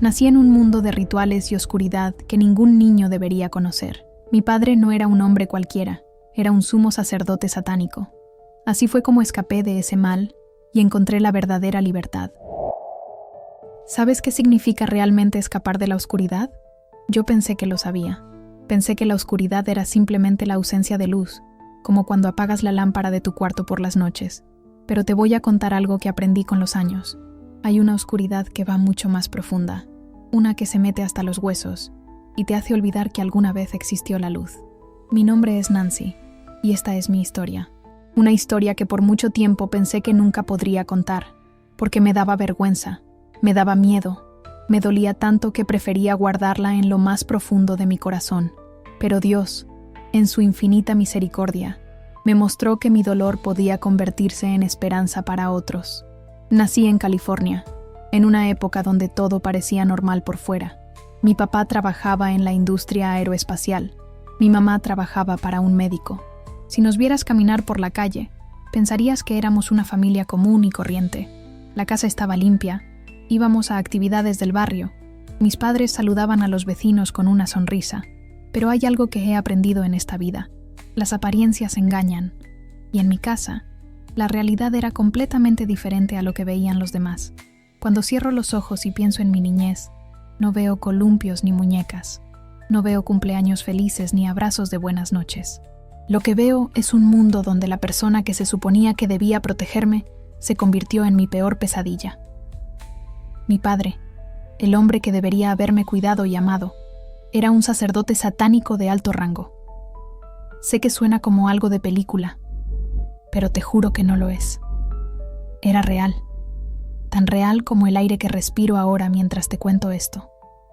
Nací en un mundo de rituales y oscuridad que ningún niño debería conocer. Mi padre no era un hombre cualquiera, era un sumo sacerdote satánico. Así fue como escapé de ese mal y encontré la verdadera libertad. ¿Sabes qué significa realmente escapar de la oscuridad? Yo pensé que lo sabía. Pensé que la oscuridad era simplemente la ausencia de luz, como cuando apagas la lámpara de tu cuarto por las noches. Pero te voy a contar algo que aprendí con los años. Hay una oscuridad que va mucho más profunda, una que se mete hasta los huesos y te hace olvidar que alguna vez existió la luz. Mi nombre es Nancy y esta es mi historia. Una historia que por mucho tiempo pensé que nunca podría contar, porque me daba vergüenza, me daba miedo, me dolía tanto que prefería guardarla en lo más profundo de mi corazón. Pero Dios, en su infinita misericordia, me mostró que mi dolor podía convertirse en esperanza para otros. Nací en California, en una época donde todo parecía normal por fuera. Mi papá trabajaba en la industria aeroespacial. Mi mamá trabajaba para un médico. Si nos vieras caminar por la calle, pensarías que éramos una familia común y corriente. La casa estaba limpia, íbamos a actividades del barrio. Mis padres saludaban a los vecinos con una sonrisa. Pero hay algo que he aprendido en esta vida. Las apariencias engañan. Y en mi casa, la realidad era completamente diferente a lo que veían los demás. Cuando cierro los ojos y pienso en mi niñez, no veo columpios ni muñecas. No veo cumpleaños felices ni abrazos de buenas noches. Lo que veo es un mundo donde la persona que se suponía que debía protegerme se convirtió en mi peor pesadilla. Mi padre, el hombre que debería haberme cuidado y amado, era un sacerdote satánico de alto rango. Sé que suena como algo de película, pero te juro que no lo es. Era real, tan real como el aire que respiro ahora mientras te cuento esto.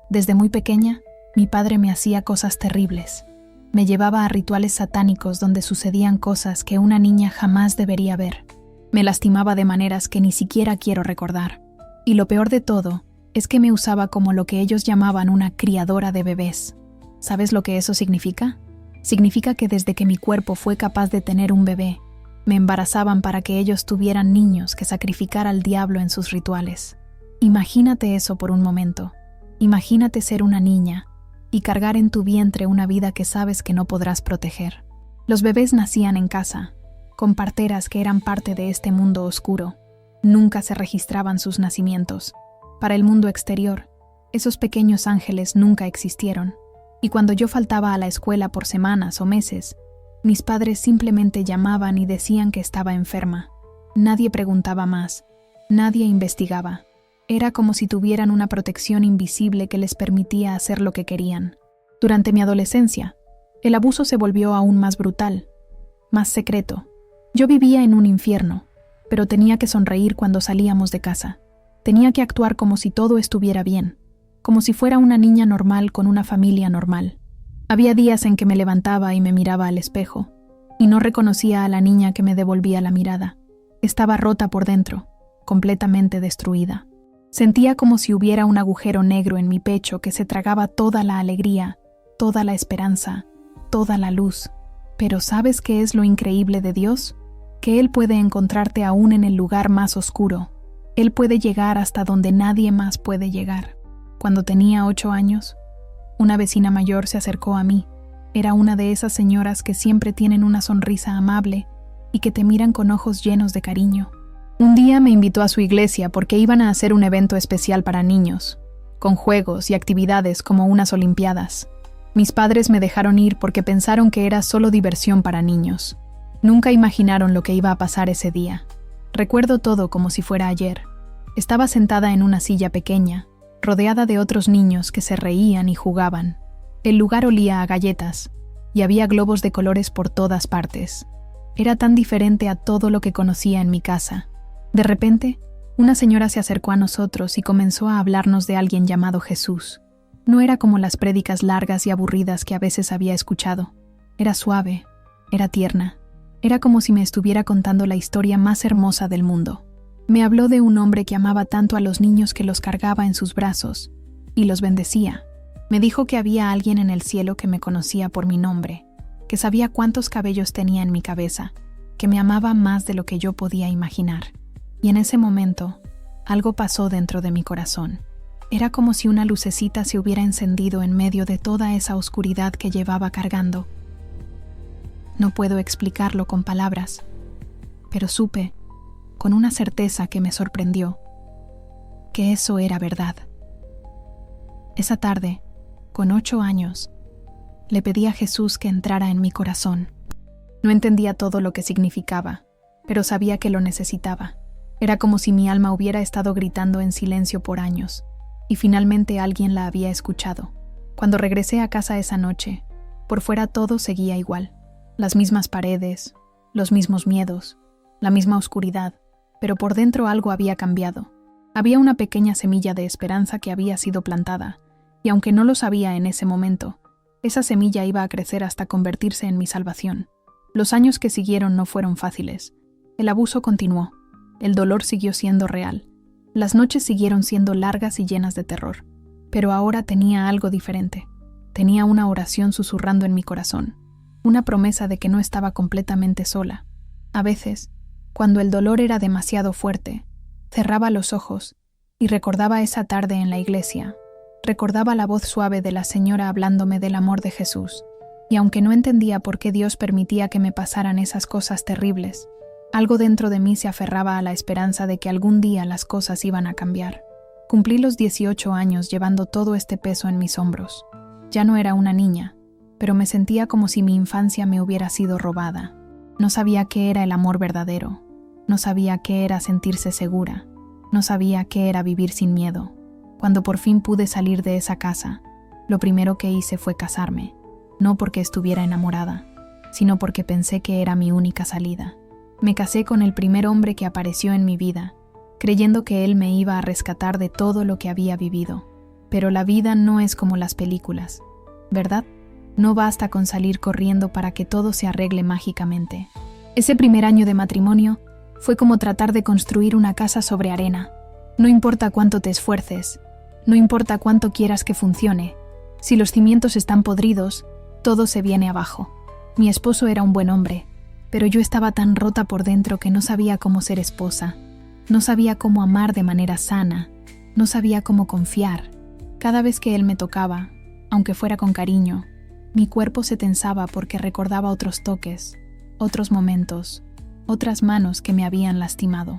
Desde muy pequeña, mi padre me hacía cosas terribles. Me llevaba a rituales satánicos donde sucedían cosas que una niña jamás debería ver. Me lastimaba de maneras que ni siquiera quiero recordar. Y lo peor de todo es que me usaba como lo que ellos llamaban una criadora de bebés. ¿Sabes lo que eso significa? Significa que desde que mi cuerpo fue capaz de tener un bebé, me embarazaban para que ellos tuvieran niños que sacrificar al diablo en sus rituales. Imagínate eso por un momento. Imagínate ser una niña y cargar en tu vientre una vida que sabes que no podrás proteger. Los bebés nacían en casa, con parteras que eran parte de este mundo oscuro. Nunca se registraban sus nacimientos. Para el mundo exterior, esos pequeños ángeles nunca existieron. Y cuando yo faltaba a la escuela por semanas o meses, mis padres simplemente llamaban y decían que estaba enferma. Nadie preguntaba más, nadie investigaba. Era como si tuvieran una protección invisible que les permitía hacer lo que querían. Durante mi adolescencia, el abuso se volvió aún más brutal, más secreto. Yo vivía en un infierno, pero tenía que sonreír cuando salíamos de casa. Tenía que actuar como si todo estuviera bien, como si fuera una niña normal con una familia normal. Había días en que me levantaba y me miraba al espejo, y no reconocía a la niña que me devolvía la mirada. Estaba rota por dentro, completamente destruida. Sentía como si hubiera un agujero negro en mi pecho que se tragaba toda la alegría, toda la esperanza, toda la luz. Pero ¿sabes qué es lo increíble de Dios? Que Él puede encontrarte aún en el lugar más oscuro. Él puede llegar hasta donde nadie más puede llegar. Cuando tenía 8 años, una vecina mayor se acercó a mí. Era una de esas señoras que siempre tienen una sonrisa amable y que te miran con ojos llenos de cariño. Un día me invitó a su iglesia porque iban a hacer un evento especial para niños, con juegos y actividades como unas olimpiadas. Mis padres me dejaron ir porque pensaron que era solo diversión para niños. Nunca imaginaron lo que iba a pasar ese día. Recuerdo todo como si fuera ayer. Estaba sentada en una silla pequeña, rodeada de otros niños que se reían y jugaban. El lugar olía a galletas, y había globos de colores por todas partes. Era tan diferente a todo lo que conocía en mi casa. De repente, una señora se acercó a nosotros y comenzó a hablarnos de alguien llamado Jesús. No era como las prédicas largas y aburridas que a veces había escuchado. Era suave, era tierna. Era como si me estuviera contando la historia más hermosa del mundo. Me habló de un hombre que amaba tanto a los niños que los cargaba en sus brazos y los bendecía. Me dijo que había alguien en el cielo que me conocía por mi nombre, que sabía cuántos cabellos tenía en mi cabeza, que me amaba más de lo que yo podía imaginar. Y en ese momento, algo pasó dentro de mi corazón. Era como si una lucecita se hubiera encendido en medio de toda esa oscuridad que llevaba cargando. No puedo explicarlo con palabras, pero supe, con una certeza que me sorprendió, que eso era verdad. Esa tarde, con 8 años, le pedí a Jesús que entrara en mi corazón. No entendía todo lo que significaba, pero sabía que lo necesitaba. Era como si mi alma hubiera estado gritando en silencio por años, y finalmente alguien la había escuchado. Cuando regresé a casa esa noche, por fuera todo seguía igual. Las mismas paredes, los mismos miedos, la misma oscuridad, pero por dentro algo había cambiado. Había una pequeña semilla de esperanza que había sido plantada, y aunque no lo sabía en ese momento, esa semilla iba a crecer hasta convertirse en mi salvación. Los años que siguieron no fueron fáciles. El abuso continuó. El dolor siguió siendo real. Las noches siguieron siendo largas y llenas de terror. Pero ahora tenía algo diferente. Tenía una oración susurrando en mi corazón. Una promesa de que no estaba completamente sola. A veces, cuando el dolor era demasiado fuerte, cerraba los ojos y recordaba esa tarde en la iglesia. Recordaba la voz suave de la señora hablándome del amor de Jesús. Y aunque no entendía por qué Dios permitía que me pasaran esas cosas terribles, algo dentro de mí se aferraba a la esperanza de que algún día las cosas iban a cambiar. Cumplí los 18 años llevando todo este peso en mis hombros. Ya no era una niña, pero me sentía como si mi infancia me hubiera sido robada. No sabía qué era el amor verdadero. No sabía qué era sentirse segura. No sabía qué era vivir sin miedo. Cuando por fin pude salir de esa casa, lo primero que hice fue casarme. No porque estuviera enamorada, sino porque pensé que era mi única salida. Me casé con el primer hombre que apareció en mi vida, creyendo que él me iba a rescatar de todo lo que había vivido. Pero la vida no es como las películas, ¿verdad? No basta con salir corriendo para que todo se arregle mágicamente. Ese primer año de matrimonio fue como tratar de construir una casa sobre arena. No importa cuánto te esfuerces, no importa cuánto quieras que funcione, si los cimientos están podridos, todo se viene abajo. Mi esposo era un buen hombre, pero yo estaba tan rota por dentro que no sabía cómo ser esposa. No sabía cómo amar de manera sana, no sabía cómo confiar. Cada vez que él me tocaba, aunque fuera con cariño, mi cuerpo se tensaba porque recordaba otros toques, otros momentos, otras manos que me habían lastimado.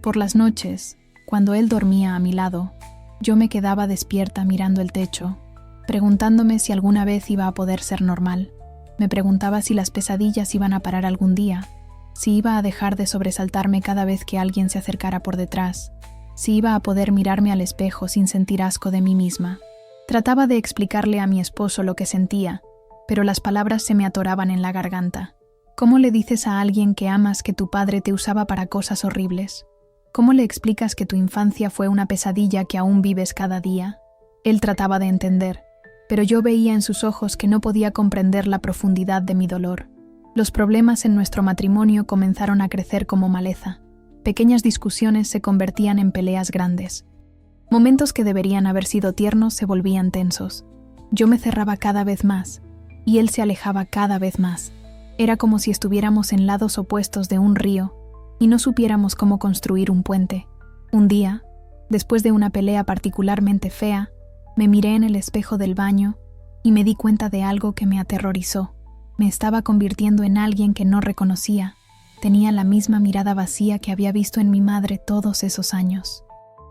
Por las noches, cuando él dormía a mi lado, yo me quedaba despierta mirando el techo, preguntándome si alguna vez iba a poder ser normal. Me preguntaba si las pesadillas iban a parar algún día, si iba a dejar de sobresaltarme cada vez que alguien se acercara por detrás, si iba a poder mirarme al espejo sin sentir asco de mí misma. Trataba de explicarle a mi esposo lo que sentía, pero las palabras se me atoraban en la garganta. ¿Cómo le dices a alguien que amas que tu padre te usaba para cosas horribles? ¿Cómo le explicas que tu infancia fue una pesadilla que aún vives cada día? Él trataba de entender, pero yo veía en sus ojos que no podía comprender la profundidad de mi dolor. Los problemas en nuestro matrimonio comenzaron a crecer como maleza. Pequeñas discusiones se convertían en peleas grandes. Momentos que deberían haber sido tiernos se volvían tensos. Yo me cerraba cada vez más, y él se alejaba cada vez más. Era como si estuviéramos en lados opuestos de un río y no supiéramos cómo construir un puente. Un día, después de una pelea particularmente fea, me miré en el espejo del baño y me di cuenta de algo que me aterrorizó. Me estaba convirtiendo en alguien que no reconocía. Tenía la misma mirada vacía que había visto en mi madre todos esos años.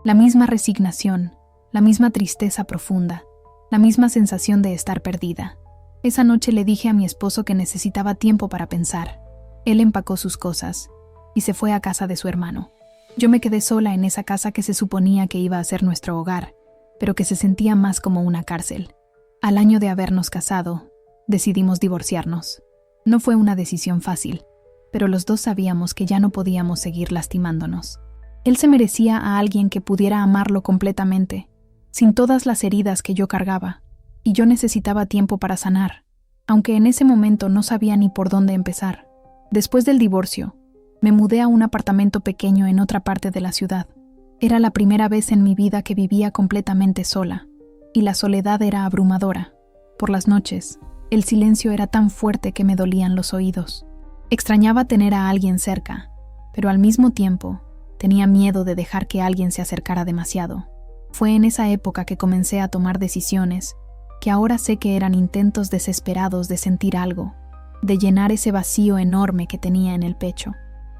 La misma resignación, la misma tristeza profunda, la misma sensación de estar perdida. Esa noche le dije a mi esposo que necesitaba tiempo para pensar. Él empacó sus cosas y se fue a casa de su hermano. Yo me quedé sola en esa casa que se suponía que iba a ser nuestro hogar, pero que se sentía más como una cárcel. Al año de habernos casado, decidimos divorciarnos. No fue una decisión fácil, pero los dos sabíamos que ya no podíamos seguir lastimándonos. Él se merecía a alguien que pudiera amarlo completamente, sin todas las heridas que yo cargaba, y yo necesitaba tiempo para sanar, aunque en ese momento no sabía ni por dónde empezar. Después del divorcio, me mudé a un apartamento pequeño en otra parte de la ciudad. Era la primera vez en mi vida que vivía completamente sola, y la soledad era abrumadora. Por las noches, el silencio era tan fuerte que me dolían los oídos. Extrañaba tener a alguien cerca, pero al mismo tiempo tenía miedo de dejar que alguien se acercara demasiado. Fue en esa época que comencé a tomar decisiones que ahora sé que eran intentos desesperados de sentir algo, de llenar ese vacío enorme que tenía en el pecho.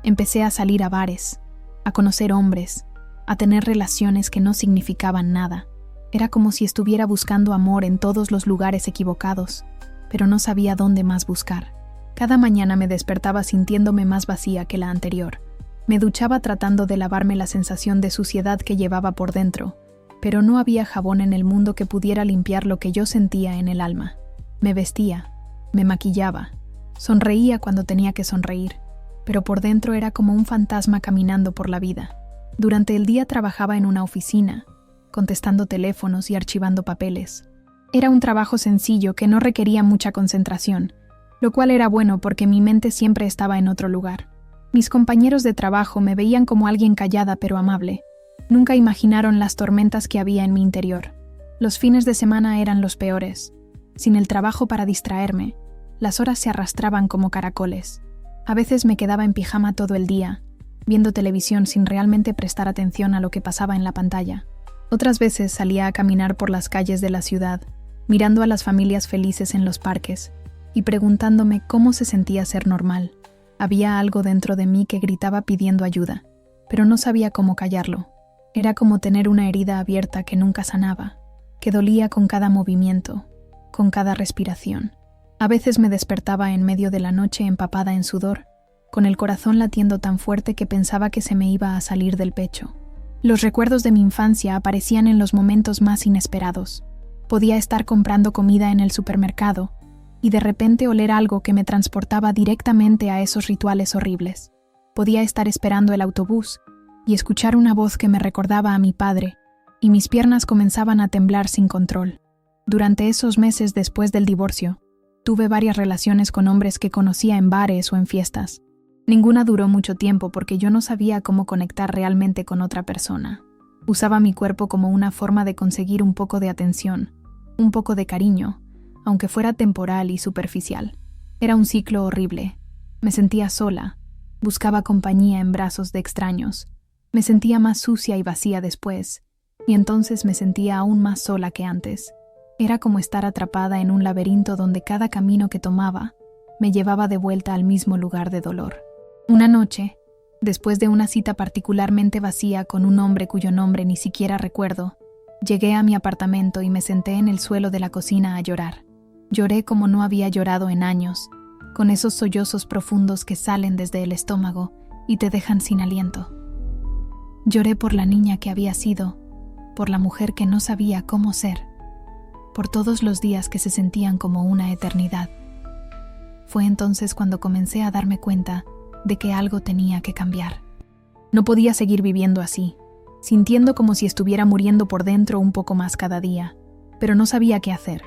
Empecé a salir a bares, a conocer hombres, a tener relaciones que no significaban nada. Era como si estuviera buscando amor en todos los lugares equivocados, pero no sabía dónde más buscar. Cada mañana me despertaba sintiéndome más vacía que la anterior. Me duchaba tratando de lavarme la sensación de suciedad que llevaba por dentro, pero no había jabón en el mundo que pudiera limpiar lo que yo sentía en el alma. Me vestía, me maquillaba, sonreía cuando tenía que sonreír, pero por dentro era como un fantasma caminando por la vida. Durante el día trabajaba en una oficina, contestando teléfonos y archivando papeles. Era un trabajo sencillo que no requería mucha concentración, lo cual era bueno porque mi mente siempre estaba en otro lugar. Mis compañeros de trabajo me veían como alguien callada pero amable. Nunca imaginaron las tormentas que había en mi interior. Los fines de semana eran los peores. Sin el trabajo para distraerme, las horas se arrastraban como caracoles. A veces me quedaba en pijama todo el día, viendo televisión sin realmente prestar atención a lo que pasaba en la pantalla. Otras veces salía a caminar por las calles de la ciudad, mirando a las familias felices en los parques y preguntándome cómo se sentía ser normal. Había algo dentro de mí que gritaba pidiendo ayuda, pero no sabía cómo callarlo. Era como tener una herida abierta que nunca sanaba, que dolía con cada movimiento, con cada respiración. A veces me despertaba en medio de la noche empapada en sudor, con el corazón latiendo tan fuerte que pensaba que se me iba a salir del pecho. Los recuerdos de mi infancia aparecían en los momentos más inesperados. Podía estar comprando comida en el supermercado y de repente oler algo que me transportaba directamente a esos rituales horribles. Podía estar esperando el autobús y escuchar una voz que me recordaba a mi padre, y mis piernas comenzaban a temblar sin control. Durante esos meses después del divorcio, tuve varias relaciones con hombres que conocía en bares o en fiestas. Ninguna duró mucho tiempo porque yo no sabía cómo conectar realmente con otra persona. Usaba mi cuerpo como una forma de conseguir un poco de atención, un poco de cariño, aunque fuera temporal y superficial. Era un ciclo horrible. Me sentía sola, buscaba compañía en brazos de extraños. Me sentía más sucia y vacía después, y entonces me sentía aún más sola que antes. Era como estar atrapada en un laberinto donde cada camino que tomaba me llevaba de vuelta al mismo lugar de dolor. Una noche, después de una cita particularmente vacía con un hombre cuyo nombre ni siquiera recuerdo, llegué a mi apartamento y me senté en el suelo de la cocina a llorar. Lloré como no había llorado en años, con esos sollozos profundos que salen desde el estómago y te dejan sin aliento. Lloré por la niña que había sido, por la mujer que no sabía cómo ser, por todos los días que se sentían como una eternidad. Fue entonces cuando comencé a darme cuenta de que algo tenía que cambiar. No podía seguir viviendo así, sintiendo como si estuviera muriendo por dentro un poco más cada día, pero no sabía qué hacer,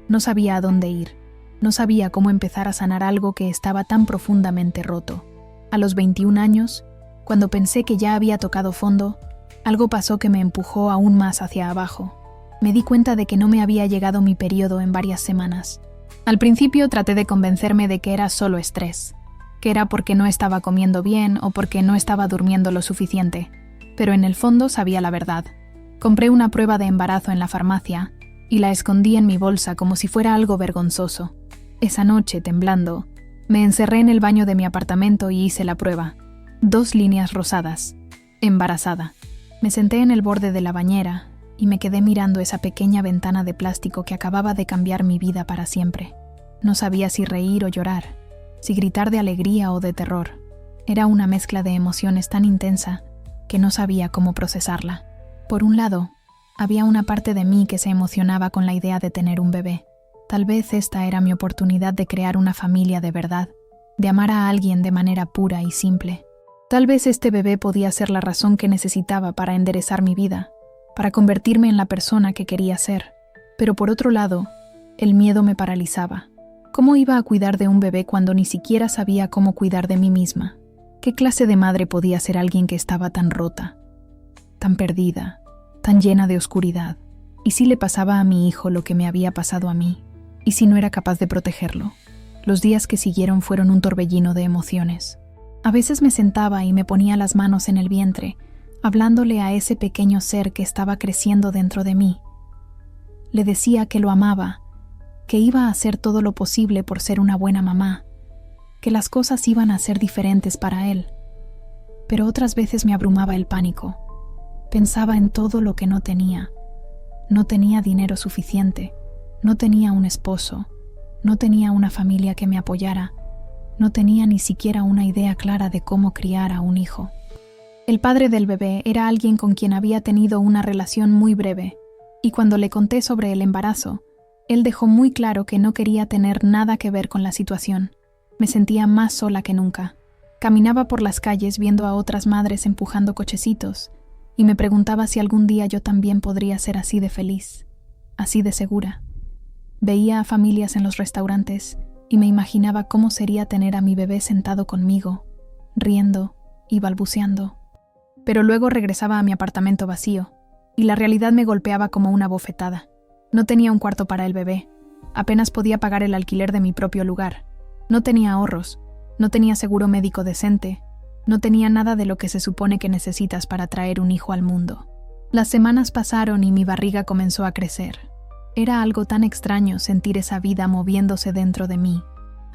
no sabía a dónde ir, no sabía cómo empezar a sanar algo que estaba tan profundamente roto. A los 21 años, cuando pensé que ya había tocado fondo, algo pasó que me empujó aún más hacia abajo. Me di cuenta de que no me había llegado mi periodo en varias semanas. Al principio traté de convencerme de que era solo estrés, que era porque no estaba comiendo bien o porque no estaba durmiendo lo suficiente, pero en el fondo sabía la verdad. Compré una prueba de embarazo en la farmacia y la escondí en mi bolsa como si fuera algo vergonzoso. Esa noche, temblando, me encerré en el baño de mi apartamento y hice la prueba. 2 líneas rosadas. Embarazada. Me senté en el borde de la bañera y me quedé mirando esa pequeña ventana de plástico que acababa de cambiar mi vida para siempre. No sabía si reír o llorar, si gritar de alegría o de terror. Era una mezcla de emociones tan intensa que no sabía cómo procesarla. Por un lado, había una parte de mí que se emocionaba con la idea de tener un bebé. Tal vez esta era mi oportunidad de crear una familia de verdad, de amar a alguien de manera pura y simple. Tal vez este bebé podía ser la razón que necesitaba para enderezar mi vida, para convertirme en la persona que quería ser. Pero por otro lado, el miedo me paralizaba. ¿Cómo iba a cuidar de un bebé cuando ni siquiera sabía cómo cuidar de mí misma? ¿Qué clase de madre podía ser alguien que estaba tan rota, tan perdida, tan llena de oscuridad? ¿Y si le pasaba a mi hijo lo que me había pasado a mí? ¿Y si no era capaz de protegerlo? Los días que siguieron fueron un torbellino de emociones. A veces me sentaba y me ponía las manos en el vientre, hablándole a ese pequeño ser que estaba creciendo dentro de mí. Le decía que lo amaba, que iba a hacer todo lo posible por ser una buena mamá, que las cosas iban a ser diferentes para él. Pero otras veces me abrumaba el pánico. Pensaba en todo lo que no tenía. No tenía dinero suficiente, no tenía un esposo, no tenía una familia que me apoyara, no tenía ni siquiera una idea clara de cómo criar a un hijo. El padre del bebé era alguien con quien había tenido una relación muy breve, y cuando le conté sobre el embarazo, él dejó muy claro que no quería tener nada que ver con la situación. Me sentía más sola que nunca. Caminaba por las calles viendo a otras madres empujando cochecitos, y me preguntaba si algún día yo también podría ser así de feliz, así de segura. Veía a familias en los restaurantes y me imaginaba cómo sería tener a mi bebé sentado conmigo, riendo y balbuceando. Pero luego regresaba a mi apartamento vacío, y la realidad me golpeaba como una bofetada. No tenía un cuarto para el bebé, apenas podía pagar el alquiler de mi propio lugar, no tenía ahorros, no tenía seguro médico decente, no tenía nada de lo que se supone que necesitas para traer un hijo al mundo. Las semanas pasaron y mi barriga comenzó a crecer. Era algo tan extraño sentir esa vida moviéndose dentro de mí.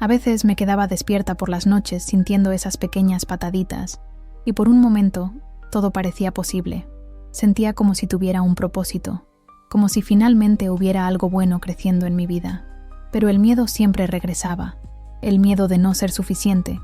A veces me quedaba despierta por las noches sintiendo esas pequeñas pataditas, y por un momento todo parecía posible. Sentía como si tuviera un propósito, como si finalmente hubiera algo bueno creciendo en mi vida. Pero el miedo siempre regresaba, el miedo de no ser suficiente,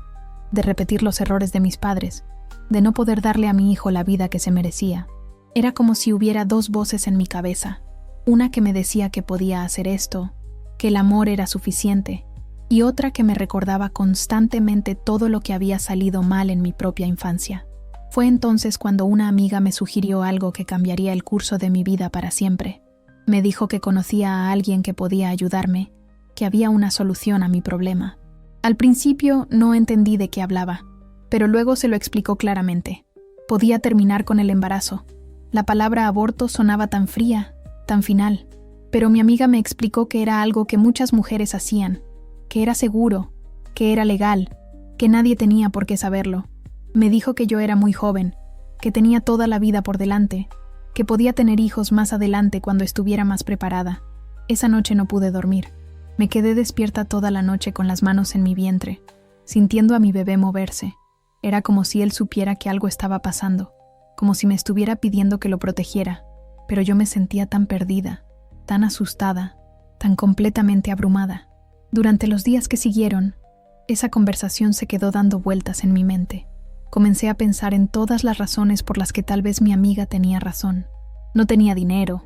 de repetir los errores de mis padres, de no poder darle a mi hijo la vida que se merecía. Era como si hubiera dos voces en mi cabeza, una que me decía que podía hacer esto, que el amor era suficiente, y otra que me recordaba constantemente todo lo que había salido mal en mi propia infancia. Fue entonces cuando una amiga me sugirió algo que cambiaría el curso de mi vida para siempre. Me dijo que conocía a alguien que podía ayudarme, que había una solución a mi problema. Al principio no entendí de qué hablaba, pero luego se lo explicó claramente. Podía terminar con el embarazo. La palabra aborto sonaba tan fría, tan final, pero mi amiga me explicó que era algo que muchas mujeres hacían, que era seguro, que era legal, que nadie tenía por qué saberlo. Me dijo que yo era muy joven, que tenía toda la vida por delante, que podía tener hijos más adelante cuando estuviera más preparada. Esa noche no pude dormir. Me quedé despierta toda la noche con las manos en mi vientre, sintiendo a mi bebé moverse. Era como si él supiera que algo estaba pasando, como si me estuviera pidiendo que lo protegiera, pero yo me sentía tan perdida, tan asustada, tan completamente abrumada. Durante los días que siguieron, esa conversación se quedó dando vueltas en mi mente. Comencé a pensar en todas las razones por las que tal vez mi amiga tenía razón. No tenía dinero,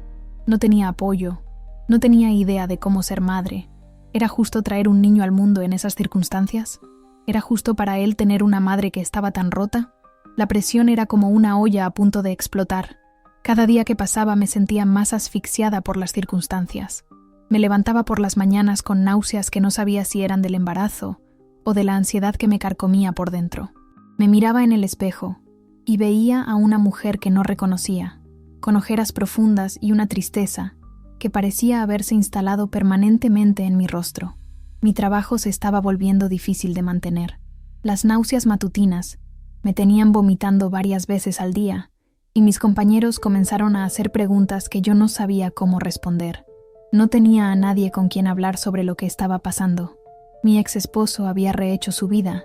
no tenía apoyo, no tenía idea de cómo ser madre. ¿Era justo traer un niño al mundo en esas circunstancias? ¿Era justo para él tener una madre que estaba tan rota? La presión era como una olla a punto de explotar. Cada día que pasaba me sentía más asfixiada por las circunstancias. Me levantaba por las mañanas con náuseas que no sabía si eran del embarazo o de la ansiedad que me carcomía por dentro. Me miraba en el espejo y veía a una mujer que no reconocía, con ojeras profundas y una tristeza que parecía haberse instalado permanentemente en mi rostro. Mi trabajo se estaba volviendo difícil de mantener. Las náuseas matutinas me tenían vomitando varias veces al día, y mis compañeros comenzaron a hacer preguntas que yo no sabía cómo responder. No tenía a nadie con quien hablar sobre lo que estaba pasando. Mi ex esposo había rehecho su vida.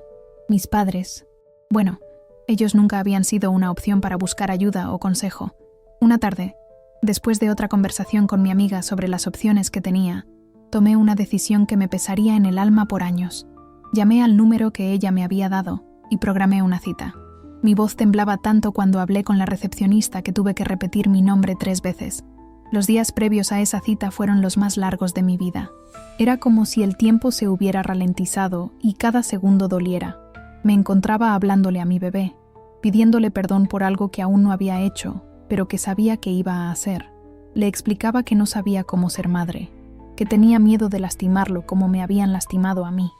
Mis padres, bueno, ellos nunca habían sido una opción para buscar ayuda o consejo. Una tarde, después de otra conversación con mi amiga sobre las opciones que tenía, tomé una decisión que me pesaría en el alma por años. Llamé al número que ella me había dado y programé una cita. Mi voz temblaba tanto cuando hablé con la recepcionista que tuve que repetir mi nombre 3 veces. Los días previos a esa cita fueron los más largos de mi vida. Era como si el tiempo se hubiera ralentizado y cada segundo doliera. Me encontraba hablándole a mi bebé, pidiéndole perdón por algo que aún no había hecho, pero que sabía que iba a hacer. Le explicaba que no sabía cómo ser madre, que tenía miedo de lastimarlo como me habían lastimado a mí.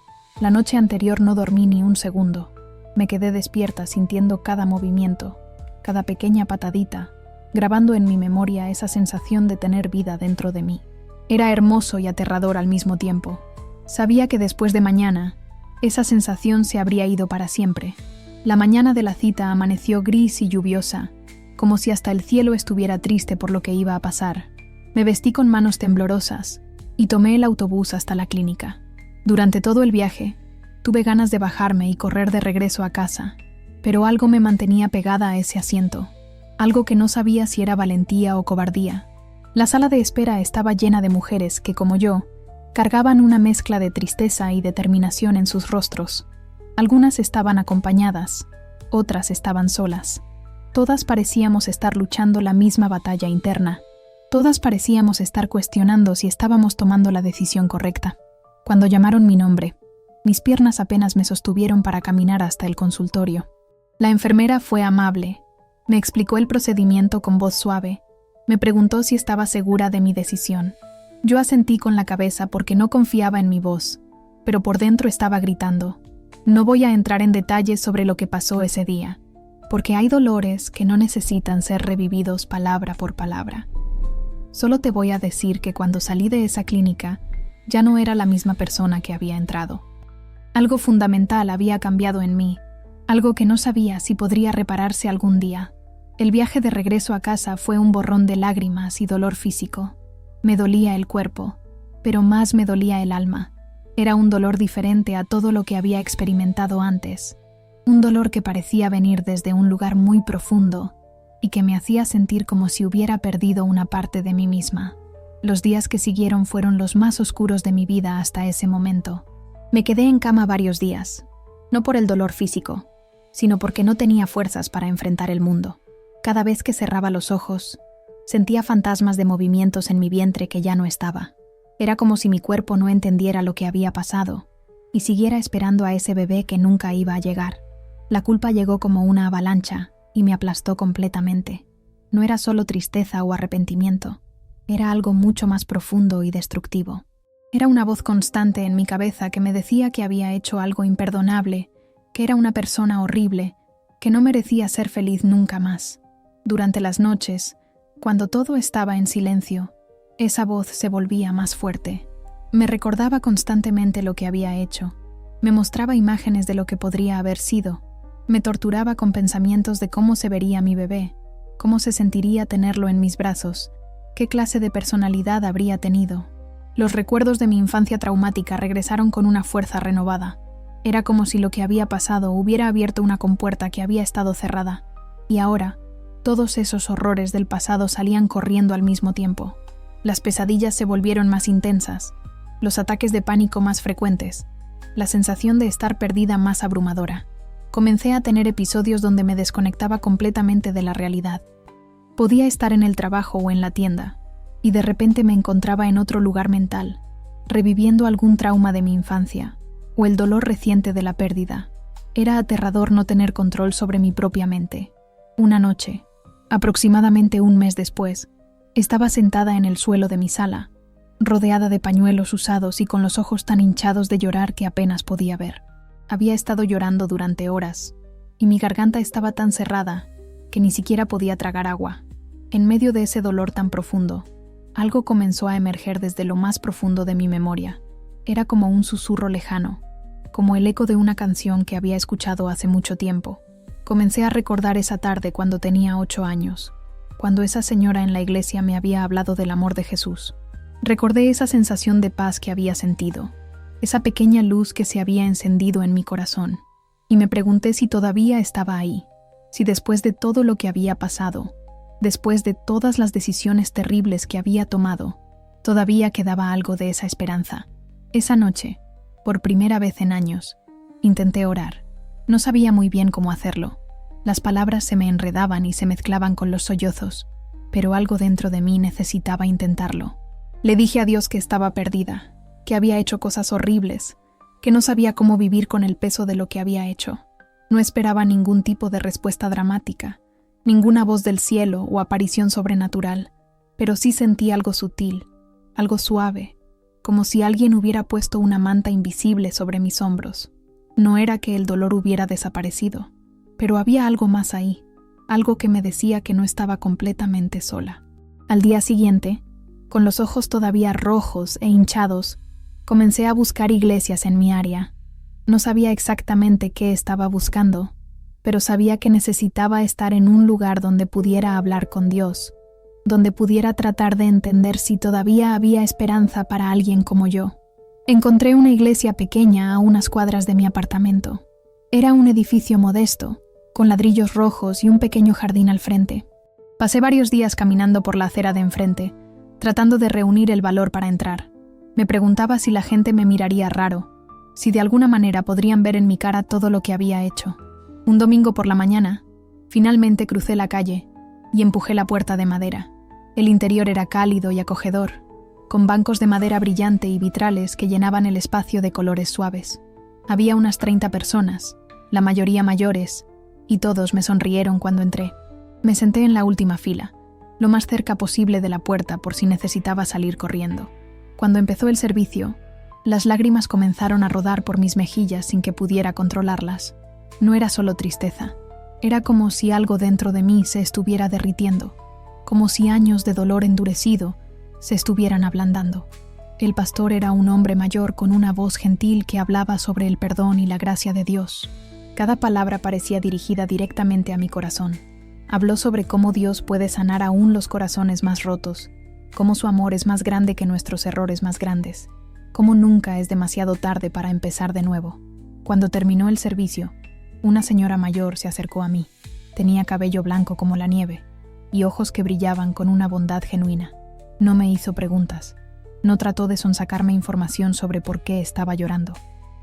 La noche anterior no dormí ni un segundo. Me quedé despierta sintiendo cada movimiento, cada pequeña patadita, grabando en mi memoria esa sensación de tener vida dentro de mí. Era hermoso y aterrador al mismo tiempo. Sabía que después de mañana, esa sensación se habría ido para siempre. La mañana de la cita amaneció gris y lluviosa, como si hasta el cielo estuviera triste por lo que iba a pasar. Me vestí con manos temblorosas y tomé el autobús hasta la clínica. Durante todo el viaje, tuve ganas de bajarme y correr de regreso a casa, pero algo me mantenía pegada a ese asiento, algo que no sabía si era valentía o cobardía. La sala de espera estaba llena de mujeres que, como yo, cargaban una mezcla de tristeza y determinación en sus rostros. Algunas estaban acompañadas, otras estaban solas. Todas parecíamos estar luchando la misma batalla interna. Todas parecíamos estar cuestionando si estábamos tomando la decisión correcta. Cuando llamaron mi nombre, mis piernas apenas me sostuvieron para caminar hasta el consultorio. La enfermera fue amable. Me explicó el procedimiento con voz suave. Me preguntó si estaba segura de mi decisión. Yo asentí con la cabeza porque no confiaba en mi voz, pero por dentro estaba gritando: no voy a entrar en detalles sobre lo que pasó ese día, porque hay dolores que no necesitan ser revividos palabra por palabra. Solo te voy a decir que cuando salí de esa clínica, ya no era la misma persona que había entrado. Algo fundamental había cambiado en mí, algo que no sabía si podría repararse algún día. El viaje de regreso a casa fue un borrón de lágrimas y dolor físico. Me dolía el cuerpo, pero más me dolía el alma. Era un dolor diferente a todo lo que había experimentado antes. Un dolor que parecía venir desde un lugar muy profundo y que me hacía sentir como si hubiera perdido una parte de mí misma. Los días que siguieron fueron los más oscuros de mi vida hasta ese momento. Me quedé en cama varios días, no por el dolor físico, sino porque no tenía fuerzas para enfrentar el mundo. Cada vez que cerraba los ojos, sentía fantasmas de movimientos en mi vientre que ya no estaba. Era como si mi cuerpo no entendiera lo que había pasado y siguiera esperando a ese bebé que nunca iba a llegar. La culpa llegó como una avalancha y me aplastó completamente. No era solo tristeza o arrepentimiento, era algo mucho más profundo y destructivo. Era una voz constante en mi cabeza que me decía que había hecho algo imperdonable, que era una persona horrible, que no merecía ser feliz nunca más. Durante las noches, cuando todo estaba en silencio, esa voz se volvía más fuerte. Me recordaba constantemente lo que había hecho. Me mostraba imágenes de lo que podría haber sido. Me torturaba con pensamientos de cómo se vería mi bebé, cómo se sentiría tenerlo en mis brazos, qué clase de personalidad habría tenido. Los recuerdos de mi infancia traumática regresaron con una fuerza renovada. Era como si lo que había pasado hubiera abierto una compuerta que había estado cerrada. Y ahora, todos esos horrores del pasado salían corriendo al mismo tiempo. Las pesadillas se volvieron más intensas, los ataques de pánico más frecuentes, la sensación de estar perdida más abrumadora. Comencé a tener episodios donde me desconectaba completamente de la realidad. Podía estar en el trabajo o en la tienda, y de repente me encontraba en otro lugar mental, reviviendo algún trauma de mi infancia, o el dolor reciente de la pérdida. Era aterrador no tener control sobre mi propia mente. Una noche, aproximadamente un mes después, estaba sentada en el suelo de mi sala, rodeada de pañuelos usados y con los ojos tan hinchados de llorar que apenas podía ver. Había estado llorando durante horas, y mi garganta estaba tan cerrada que ni siquiera podía tragar agua. En medio de ese dolor tan profundo, algo comenzó a emerger desde lo más profundo de mi memoria. Era como un susurro lejano, como el eco de una canción que había escuchado hace mucho tiempo. Comencé a recordar esa tarde cuando tenía 8 años, cuando esa señora en la iglesia me había hablado del amor de Jesús. Recordé esa sensación de paz que había sentido, esa pequeña luz que se había encendido en mi corazón, y me pregunté si todavía estaba ahí, si después de todo lo que había pasado, después de todas las decisiones terribles que había tomado, todavía quedaba algo de esa esperanza. Esa noche, por primera vez en años, intenté orar. No sabía muy bien cómo hacerlo. Las palabras se me enredaban y se mezclaban con los sollozos, pero algo dentro de mí necesitaba intentarlo. Le dije a Dios que estaba perdida, que había hecho cosas horribles, que no sabía cómo vivir con el peso de lo que había hecho. No esperaba ningún tipo de respuesta dramática, ninguna voz del cielo o aparición sobrenatural, pero sí sentí algo sutil, algo suave, como si alguien hubiera puesto una manta invisible sobre mis hombros. No era que el dolor hubiera desaparecido, pero había algo más ahí, algo que me decía que no estaba completamente sola. Al día siguiente, con los ojos todavía rojos e hinchados, comencé a buscar iglesias en mi área. No sabía exactamente qué estaba buscando, pero sabía que necesitaba estar en un lugar donde pudiera hablar con Dios, donde pudiera tratar de entender si todavía había esperanza para alguien como yo. Encontré una iglesia pequeña a unas cuadras de mi apartamento. Era un edificio modesto, con ladrillos rojos y un pequeño jardín al frente. Pasé varios días caminando por la acera de enfrente, tratando de reunir el valor para entrar. Me preguntaba si la gente me miraría raro, si de alguna manera podrían ver en mi cara todo lo que había hecho. Un domingo por la mañana, finalmente crucé la calle y empujé la puerta de madera. El interior era cálido y acogedor, con bancos de madera brillante y vitrales que llenaban el espacio de colores suaves. Había unas 30 personas, la mayoría mayores, y todos me sonrieron cuando entré. Me senté en la última fila, lo más cerca posible de la puerta por si necesitaba salir corriendo. Cuando empezó el servicio, las lágrimas comenzaron a rodar por mis mejillas sin que pudiera controlarlas. No era solo tristeza, era como si algo dentro de mí se estuviera derritiendo, como si años de dolor endurecido se estuvieran ablandando. El pastor era un hombre mayor con una voz gentil que hablaba sobre el perdón y la gracia de Dios. Cada palabra parecía dirigida directamente a mi corazón. Habló sobre cómo Dios puede sanar aún los corazones más rotos, cómo su amor es más grande que nuestros errores más grandes, cómo nunca es demasiado tarde para empezar de nuevo. Cuando terminó el servicio, una señora mayor se acercó a mí. Tenía cabello blanco como la nieve y ojos que brillaban con una bondad genuina. No me hizo preguntas. No trató de sonsacarme información sobre por qué estaba llorando.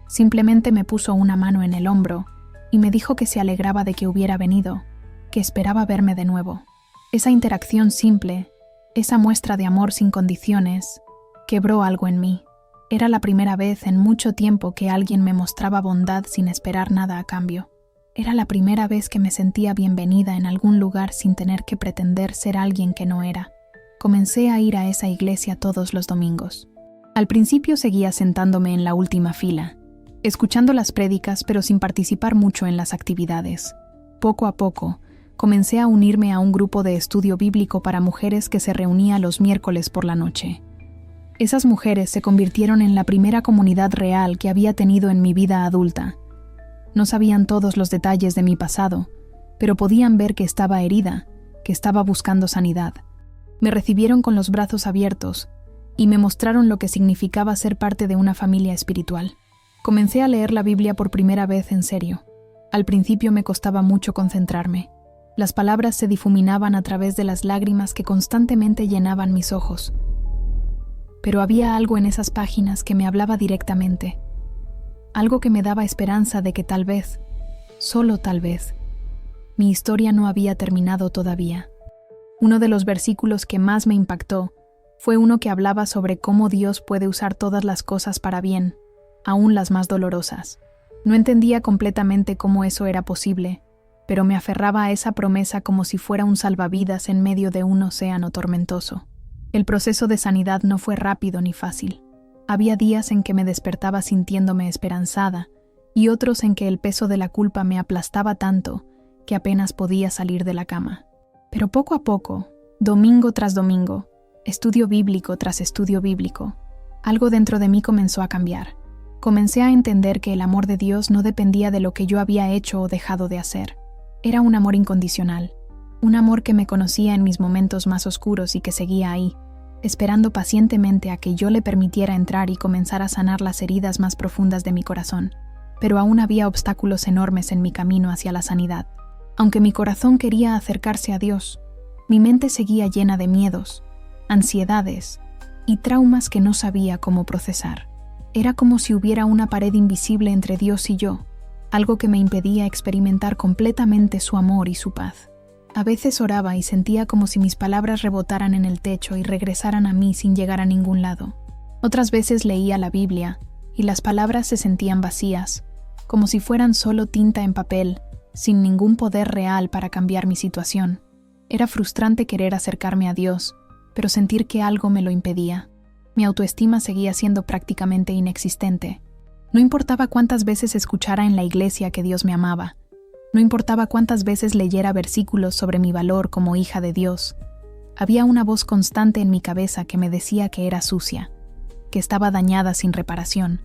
Simplemente me puso una mano en el hombro y me dijo que se alegraba de que hubiera venido, que esperaba verme de nuevo. Esa interacción simple, esa muestra de amor sin condiciones, quebró algo en mí. Era la primera vez en mucho tiempo que alguien me mostraba bondad sin esperar nada a cambio. Era la primera vez que me sentía bienvenida en algún lugar sin tener que pretender ser alguien que no era. Comencé a ir a esa iglesia todos los domingos. Al principio seguía sentándome en la última fila, escuchando las prédicas pero sin participar mucho en las actividades. Poco a poco, comencé a unirme a un grupo de estudio bíblico para mujeres que se reunía los miércoles por la noche. Esas mujeres se convirtieron en la primera comunidad real que había tenido en mi vida adulta. No sabían todos los detalles de mi pasado, pero podían ver que estaba herida, que estaba buscando sanidad. Me recibieron con los brazos abiertos y me mostraron lo que significaba ser parte de una familia espiritual. Comencé a leer la Biblia por primera vez en serio. Al principio me costaba mucho concentrarme. Las palabras se difuminaban a través de las lágrimas que constantemente llenaban mis ojos. Pero había algo en esas páginas que me hablaba directamente. Algo que me daba esperanza de que tal vez, solo tal vez, mi historia no había terminado todavía. Uno de los versículos que más me impactó fue uno que hablaba sobre cómo Dios puede usar todas las cosas para bien, aún las más dolorosas. No entendía completamente cómo eso era posible, pero me aferraba a esa promesa como si fuera un salvavidas en medio de un océano tormentoso. El proceso de sanidad no fue rápido ni fácil. Había días en que me despertaba sintiéndome esperanzada y otros en que el peso de la culpa me aplastaba tanto que apenas podía salir de la cama. Pero poco a poco, domingo tras domingo, estudio bíblico tras estudio bíblico, algo dentro de mí comenzó a cambiar. Comencé a entender que el amor de Dios no dependía de lo que yo había hecho o dejado de hacer. Era un amor incondicional, un amor que me conocía en mis momentos más oscuros y que seguía ahí, esperando pacientemente a que yo le permitiera entrar y comenzar a sanar las heridas más profundas de mi corazón. Pero aún había obstáculos enormes en mi camino hacia la sanidad. Aunque mi corazón quería acercarse a Dios, mi mente seguía llena de miedos, ansiedades y traumas que no sabía cómo procesar. Era como si hubiera una pared invisible entre Dios y yo, algo que me impedía experimentar completamente su amor y su paz. A veces oraba y sentía como si mis palabras rebotaran en el techo y regresaran a mí sin llegar a ningún lado. Otras veces leía la Biblia y las palabras se sentían vacías, como si fueran solo tinta en papel, sin ningún poder real para cambiar mi situación. Era frustrante querer acercarme a Dios, pero sentir que algo me lo impedía. Mi autoestima seguía siendo prácticamente inexistente. No importaba cuántas veces escuchara en la iglesia que Dios me amaba. No importaba cuántas veces leyera versículos sobre mi valor como hija de Dios. Había una voz constante en mi cabeza que me decía que era sucia, que estaba dañada sin reparación,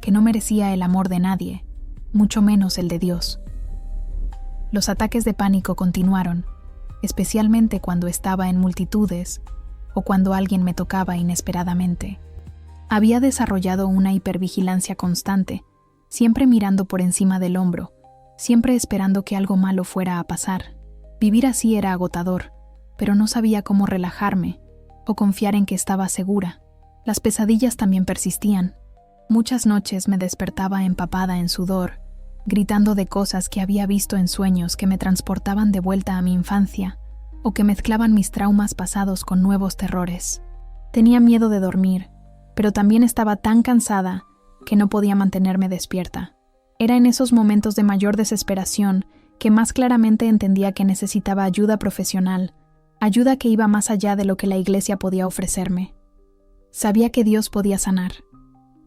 que no merecía el amor de nadie, mucho menos el de Dios. Los ataques de pánico continuaron, especialmente cuando estaba en multitudes o cuando alguien me tocaba inesperadamente. Había desarrollado una hipervigilancia constante, siempre mirando por encima del hombro, siempre esperando que algo malo fuera a pasar. Vivir así era agotador, pero no sabía cómo relajarme o confiar en que estaba segura. Las pesadillas también persistían. Muchas noches me despertaba empapada en sudor, gritando de cosas que había visto en sueños que me transportaban de vuelta a mi infancia o que mezclaban mis traumas pasados con nuevos terrores. Tenía miedo de dormir, pero también estaba tan cansada que no podía mantenerme despierta. Era en esos momentos de mayor desesperación que más claramente entendía que necesitaba ayuda profesional, ayuda que iba más allá de lo que la iglesia podía ofrecerme. Sabía que Dios podía sanar.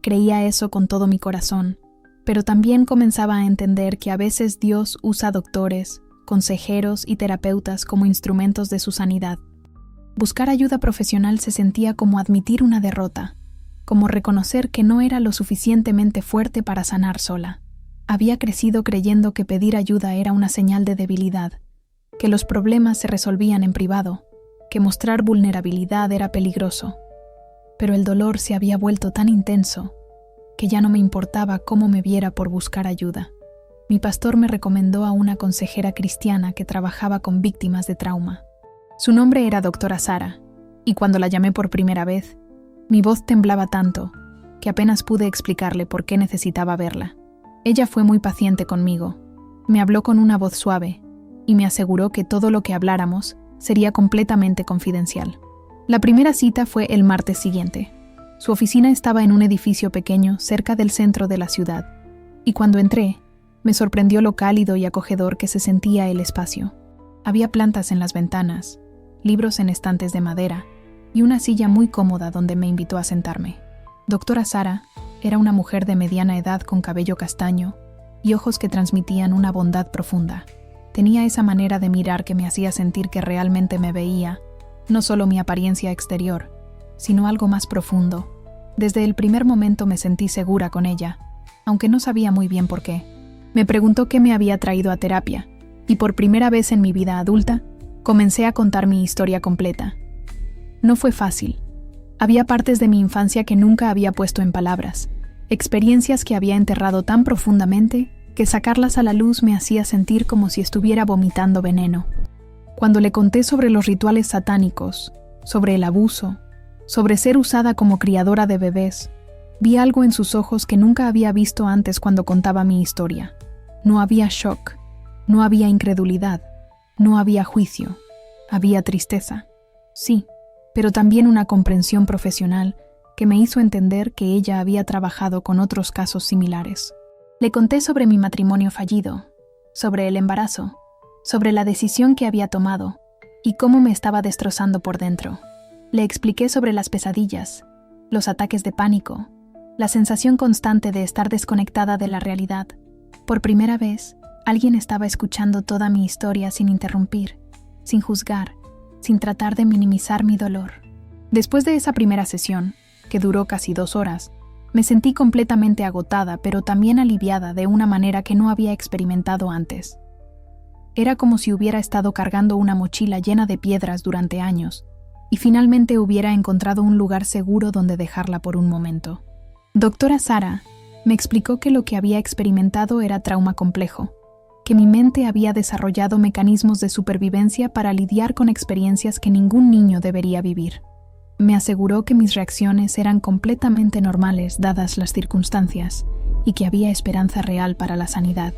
Creía eso con todo mi corazón, pero también comenzaba a entender que a veces Dios usa doctores, consejeros y terapeutas como instrumentos de su sanidad. Buscar ayuda profesional se sentía como admitir una derrota, como reconocer que no era lo suficientemente fuerte para sanar sola. Había crecido creyendo que pedir ayuda era una señal de debilidad, que los problemas se resolvían en privado, que mostrar vulnerabilidad era peligroso. Pero el dolor se había vuelto tan intenso que ya no me importaba cómo me viera por buscar ayuda. Mi pastor me recomendó a una consejera cristiana que trabajaba con víctimas de trauma. Su nombre era Doctora Sara, y cuando la llamé por primera vez, mi voz temblaba tanto que apenas pude explicarle por qué necesitaba verla. Ella fue muy paciente conmigo. Me habló con una voz suave y me aseguró que todo lo que habláramos sería completamente confidencial. La primera cita fue el martes siguiente. Su oficina estaba en un edificio pequeño cerca del centro de la ciudad, y cuando entré, me sorprendió lo cálido y acogedor que se sentía el espacio. Había plantas en las ventanas, libros en estantes de madera y una silla muy cómoda donde me invitó a sentarme. Doctora Sara era una mujer de mediana edad con cabello castaño y ojos que transmitían una bondad profunda. Tenía esa manera de mirar que me hacía sentir que realmente me veía, no solo mi apariencia exterior, sino algo más profundo. Desde el primer momento me sentí segura con ella, aunque no sabía muy bien por qué. Me preguntó qué me había traído a terapia, y por primera vez en mi vida adulta, comencé a contar mi historia completa. No fue fácil. Había partes de mi infancia que nunca había puesto en palabras, experiencias que había enterrado tan profundamente que sacarlas a la luz me hacía sentir como si estuviera vomitando veneno. Cuando le conté sobre los rituales satánicos, sobre el abuso, sobre ser usada como criadora de bebés, vi algo en sus ojos que nunca había visto antes cuando contaba mi historia. No había shock, no había incredulidad, no había juicio, había tristeza. Sí, pero también una comprensión profesional que me hizo entender que ella había trabajado con otros casos similares. Le conté sobre mi matrimonio fallido, sobre el embarazo, sobre la decisión que había tomado y cómo me estaba destrozando por dentro. Le expliqué sobre las pesadillas, los ataques de pánico, la sensación constante de estar desconectada de la realidad. Por primera vez, alguien estaba escuchando toda mi historia sin interrumpir, sin juzgar, sin tratar de minimizar mi dolor. Después de esa primera sesión, que duró casi 2 horas, me sentí completamente agotada, pero también aliviada de una manera que no había experimentado antes. Era como si hubiera estado cargando una mochila llena de piedras durante años, y finalmente hubiera encontrado un lugar seguro donde dejarla por un momento. Doctora Sara me explicó que lo que había experimentado era trauma complejo, que mi mente había desarrollado mecanismos de supervivencia para lidiar con experiencias que ningún niño debería vivir. Me aseguró que mis reacciones eran completamente normales dadas las circunstancias y que había esperanza real para la sanidad.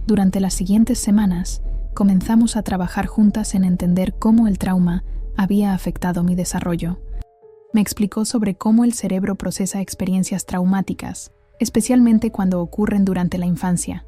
Durante las siguientes semanas, comenzamos a trabajar juntas en entender cómo el trauma había afectado mi desarrollo. Me explicó sobre cómo el cerebro procesa experiencias traumáticas, especialmente cuando ocurren durante la infancia.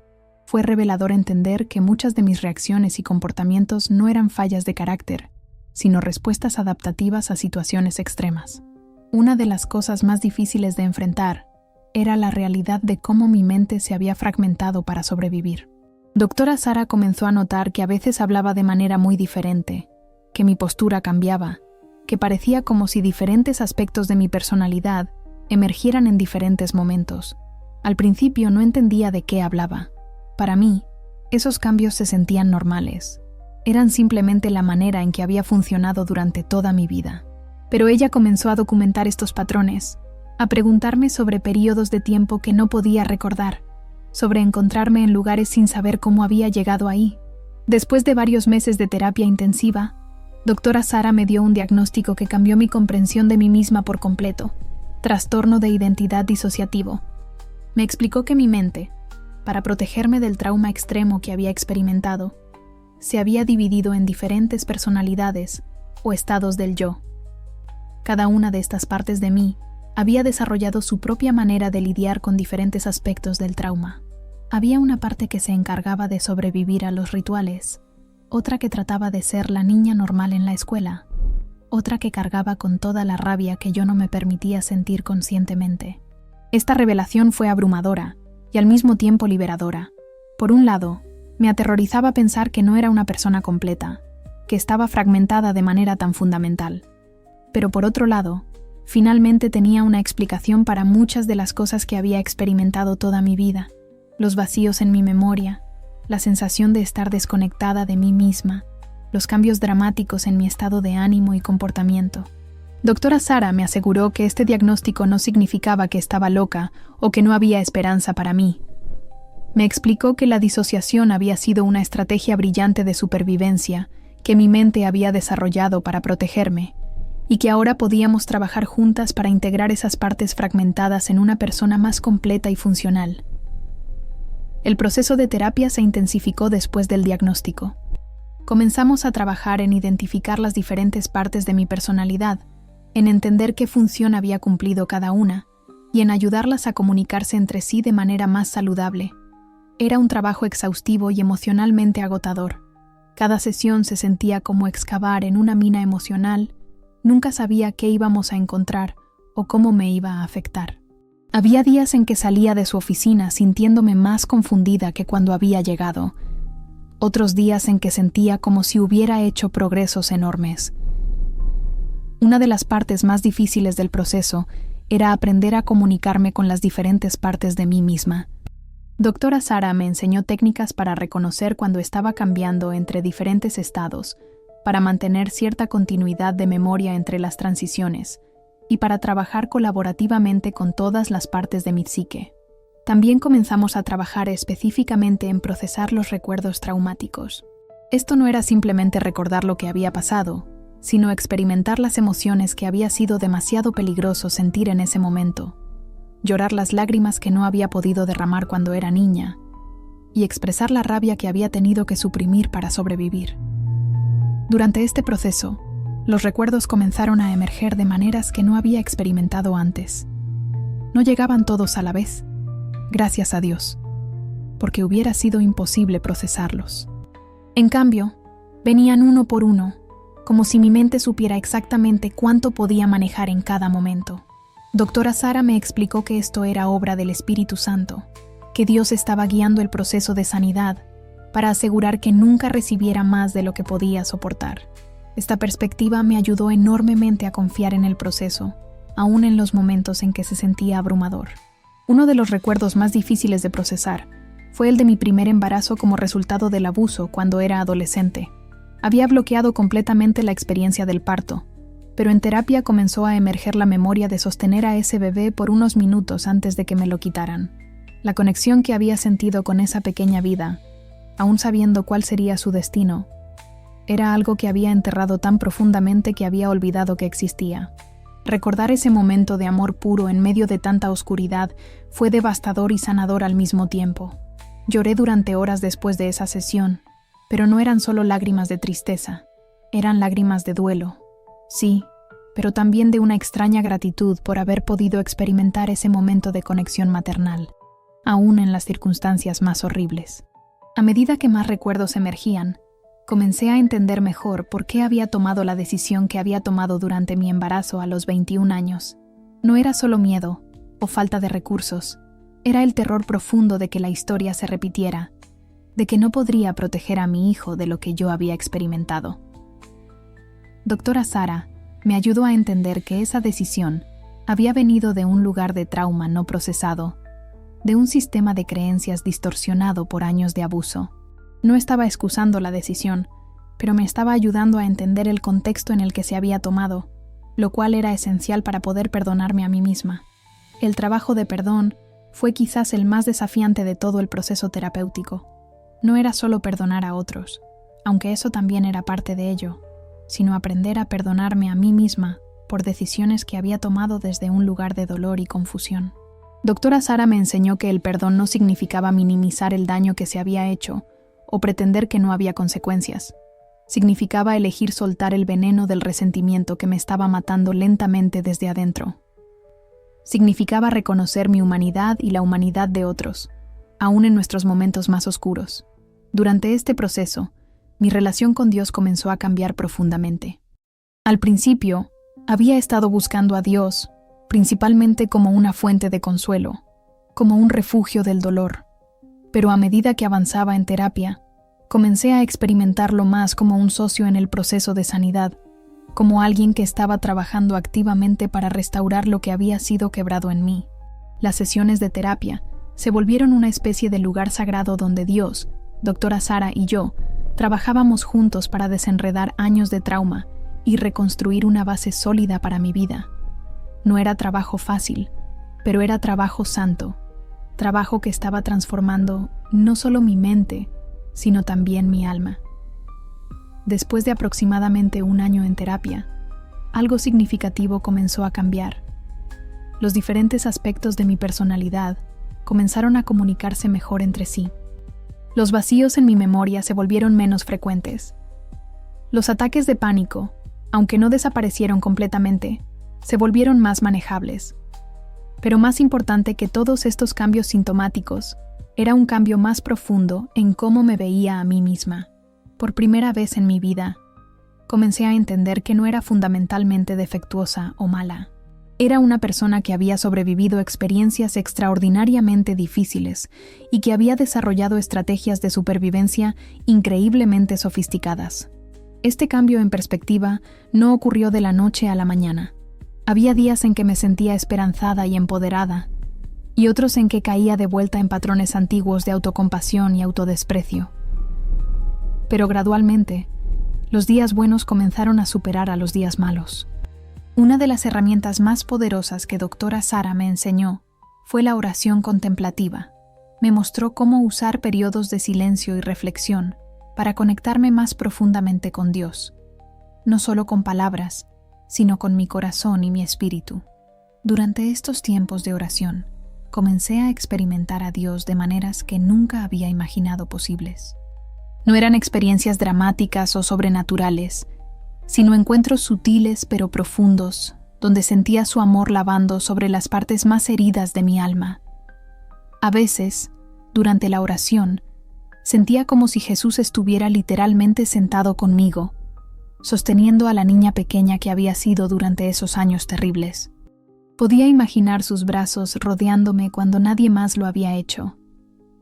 Fue revelador entender que muchas de mis reacciones y comportamientos no eran fallas de carácter, sino respuestas adaptativas a situaciones extremas. Una de las cosas más difíciles de enfrentar era la realidad de cómo mi mente se había fragmentado para sobrevivir. Doctora Sara comenzó a notar que a veces hablaba de manera muy diferente, que mi postura cambiaba, que parecía como si diferentes aspectos de mi personalidad emergieran en diferentes momentos. Al principio no entendía de qué hablaba. Para mí, Esos cambios se sentían normales. Eran simplemente la manera en que había funcionado durante toda mi vida. Pero ella comenzó a documentar estos patrones, a preguntarme sobre periodos de tiempo que no podía recordar, sobre encontrarme en lugares sin saber cómo había llegado ahí. Después de varios meses de terapia intensiva, doctora Sara me dio un diagnóstico que cambió mi comprensión de mí misma por completo: trastorno de identidad disociativo. Me explicó que mi mente, para protegerme del trauma extremo que había experimentado, se había dividido en diferentes personalidades o estados del yo. Cada una de estas partes de mí había desarrollado su propia manera de lidiar con diferentes aspectos del trauma. Había una parte que se encargaba de sobrevivir a los rituales, otra que trataba de ser la niña normal en la escuela, otra que cargaba con toda la rabia que yo no me permitía sentir conscientemente. Esta revelación fue abrumadora y al mismo tiempo liberadora. Por un lado, me aterrorizaba pensar que no era una persona completa, que estaba fragmentada de manera tan fundamental. Pero por otro lado, finalmente tenía una explicación para muchas de las cosas que había experimentado toda mi vida: los vacíos en mi memoria, la sensación de estar desconectada de mí misma, los cambios dramáticos en mi estado de ánimo y comportamiento. Doctora Sara me aseguró que este diagnóstico no significaba que estaba loca o que no había esperanza para mí. Me explicó que la disociación había sido una estrategia brillante de supervivencia que mi mente había desarrollado para protegerme, y que ahora podíamos trabajar juntas para integrar esas partes fragmentadas en una persona más completa y funcional. El proceso de terapia se intensificó después del diagnóstico. Comenzamos a trabajar en identificar las diferentes partes de mi personalidad, en entender qué función había cumplido cada una, y en ayudarlas a comunicarse entre sí de manera más saludable. Era un trabajo exhaustivo y emocionalmente agotador. Cada sesión se sentía como excavar en una mina emocional. Nunca sabía qué íbamos a encontrar o cómo me iba a afectar. Había días en que salía de su oficina sintiéndome más confundida que cuando había llegado. Otros días en que sentía como si hubiera hecho progresos enormes. Una de las partes más difíciles del proceso era aprender a comunicarme con las diferentes partes de mí misma. Doctora Sara me enseñó técnicas para reconocer cuando estaba cambiando entre diferentes estados, para mantener cierta continuidad de memoria entre las transiciones, y para trabajar colaborativamente con todas las partes de mi psique. También comenzamos a trabajar específicamente en procesar los recuerdos traumáticos. Esto no era simplemente recordar lo que había pasado, sino experimentar las emociones que había sido demasiado peligroso sentir en ese momento, llorar las lágrimas que no había podido derramar cuando era niña, y expresar la rabia que había tenido que suprimir para sobrevivir. Durante este proceso, los recuerdos comenzaron a emerger de maneras que no había experimentado antes. No llegaban todos a la vez, gracias a Dios, porque hubiera sido imposible procesarlos. En cambio, venían uno por uno, como si mi mente supiera exactamente cuánto podía manejar en cada momento. Doctora Sara me explicó que esto era obra del Espíritu Santo, que Dios estaba guiando el proceso de sanidad para asegurar que nunca recibiera más de lo que podía soportar. Esta perspectiva me ayudó enormemente a confiar en el proceso, aún en los momentos en que se sentía abrumador. Uno de los recuerdos más difíciles de procesar fue el de mi primer embarazo como resultado del abuso cuando era adolescente. Había bloqueado completamente la experiencia del parto, pero en terapia comenzó a emerger la memoria de sostener a ese bebé por unos minutos antes de que me lo quitaran. La conexión que había sentido con esa pequeña vida, aún sabiendo cuál sería su destino, era algo que había enterrado tan profundamente que había olvidado que existía. Recordar ese momento de amor puro en medio de tanta oscuridad fue devastador y sanador al mismo tiempo. Lloré durante horas después de esa sesión, pero no eran solo lágrimas de tristeza, eran lágrimas de duelo. Sí, pero también de una extraña gratitud por haber podido experimentar ese momento de conexión maternal, aún en las circunstancias más horribles. A medida que más recuerdos emergían, comencé a entender mejor por qué había tomado la decisión que había tomado durante mi embarazo a los 21 años. No era solo miedo o falta de recursos, era el terror profundo de que la historia se repitiera, de que no podría proteger a mi hijo de lo que yo había experimentado. Doctora Sara me ayudó a entender que esa decisión había venido de un lugar de trauma no procesado, de un sistema de creencias distorsionado por años de abuso. No estaba excusando la decisión, pero me estaba ayudando a entender el contexto en el que se había tomado, lo cual era esencial para poder perdonarme a mí misma. El trabajo de perdón fue quizás el más desafiante de todo el proceso terapéutico. No era solo perdonar a otros, aunque eso también era parte de ello, sino aprender a perdonarme a mí misma por decisiones que había tomado desde un lugar de dolor y confusión. Doctora Sara me enseñó que el perdón no significaba minimizar el daño que se había hecho o pretender que no había consecuencias. Significaba elegir soltar el veneno del resentimiento que me estaba matando lentamente desde adentro. Significaba reconocer mi humanidad y la humanidad de otros, aún en nuestros momentos más oscuros. Durante este proceso, mi relación con Dios comenzó a cambiar profundamente. Al principio, había estado buscando a Dios, principalmente como una fuente de consuelo, como un refugio del dolor. Pero a medida que avanzaba en terapia, comencé a experimentarlo más como un socio en el proceso de sanidad, como alguien que estaba trabajando activamente para restaurar lo que había sido quebrado en mí. Las sesiones de terapia se volvieron una especie de lugar sagrado donde Dios, doctora Sara y yo trabajábamos juntos para desenredar años de trauma y reconstruir una base sólida para mi vida. No era trabajo fácil, pero era trabajo santo, trabajo que estaba transformando no solo mi mente, sino también mi alma. Después de aproximadamente 1 año en terapia, algo significativo comenzó a cambiar. Los diferentes aspectos de mi personalidad comenzaron a comunicarse mejor entre sí. Los vacíos en mi memoria se volvieron menos frecuentes. Los ataques de pánico, aunque no desaparecieron completamente, se volvieron más manejables. Pero más importante que todos estos cambios sintomáticos, era un cambio más profundo en cómo me veía a mí misma. Por primera vez en mi vida, comencé a entender que no era fundamentalmente defectuosa o mala. Era una persona que había sobrevivido experiencias extraordinariamente difíciles y que había desarrollado estrategias de supervivencia increíblemente sofisticadas. Este cambio en perspectiva no ocurrió de la noche a la mañana. Había días en que me sentía esperanzada y empoderada, y otros en que caía de vuelta en patrones antiguos de autocompasión y autodesprecio. Pero gradualmente, los días buenos comenzaron a superar a los días malos. Una de las herramientas más poderosas que doctora Sara me enseñó fue la oración contemplativa. Me mostró cómo usar periodos de silencio y reflexión para conectarme más profundamente con Dios, no solo con palabras, sino con mi corazón y mi espíritu. Durante estos tiempos de oración, comencé a experimentar a Dios de maneras que nunca había imaginado posibles. No eran experiencias dramáticas o sobrenaturales, sino encuentros sutiles pero profundos, donde sentía su amor lavando sobre las partes más heridas de mi alma. A veces, durante la oración, sentía como si Jesús estuviera literalmente sentado conmigo, sosteniendo a la niña pequeña que había sido durante esos años terribles. Podía imaginar sus brazos rodeándome cuando nadie más lo había hecho,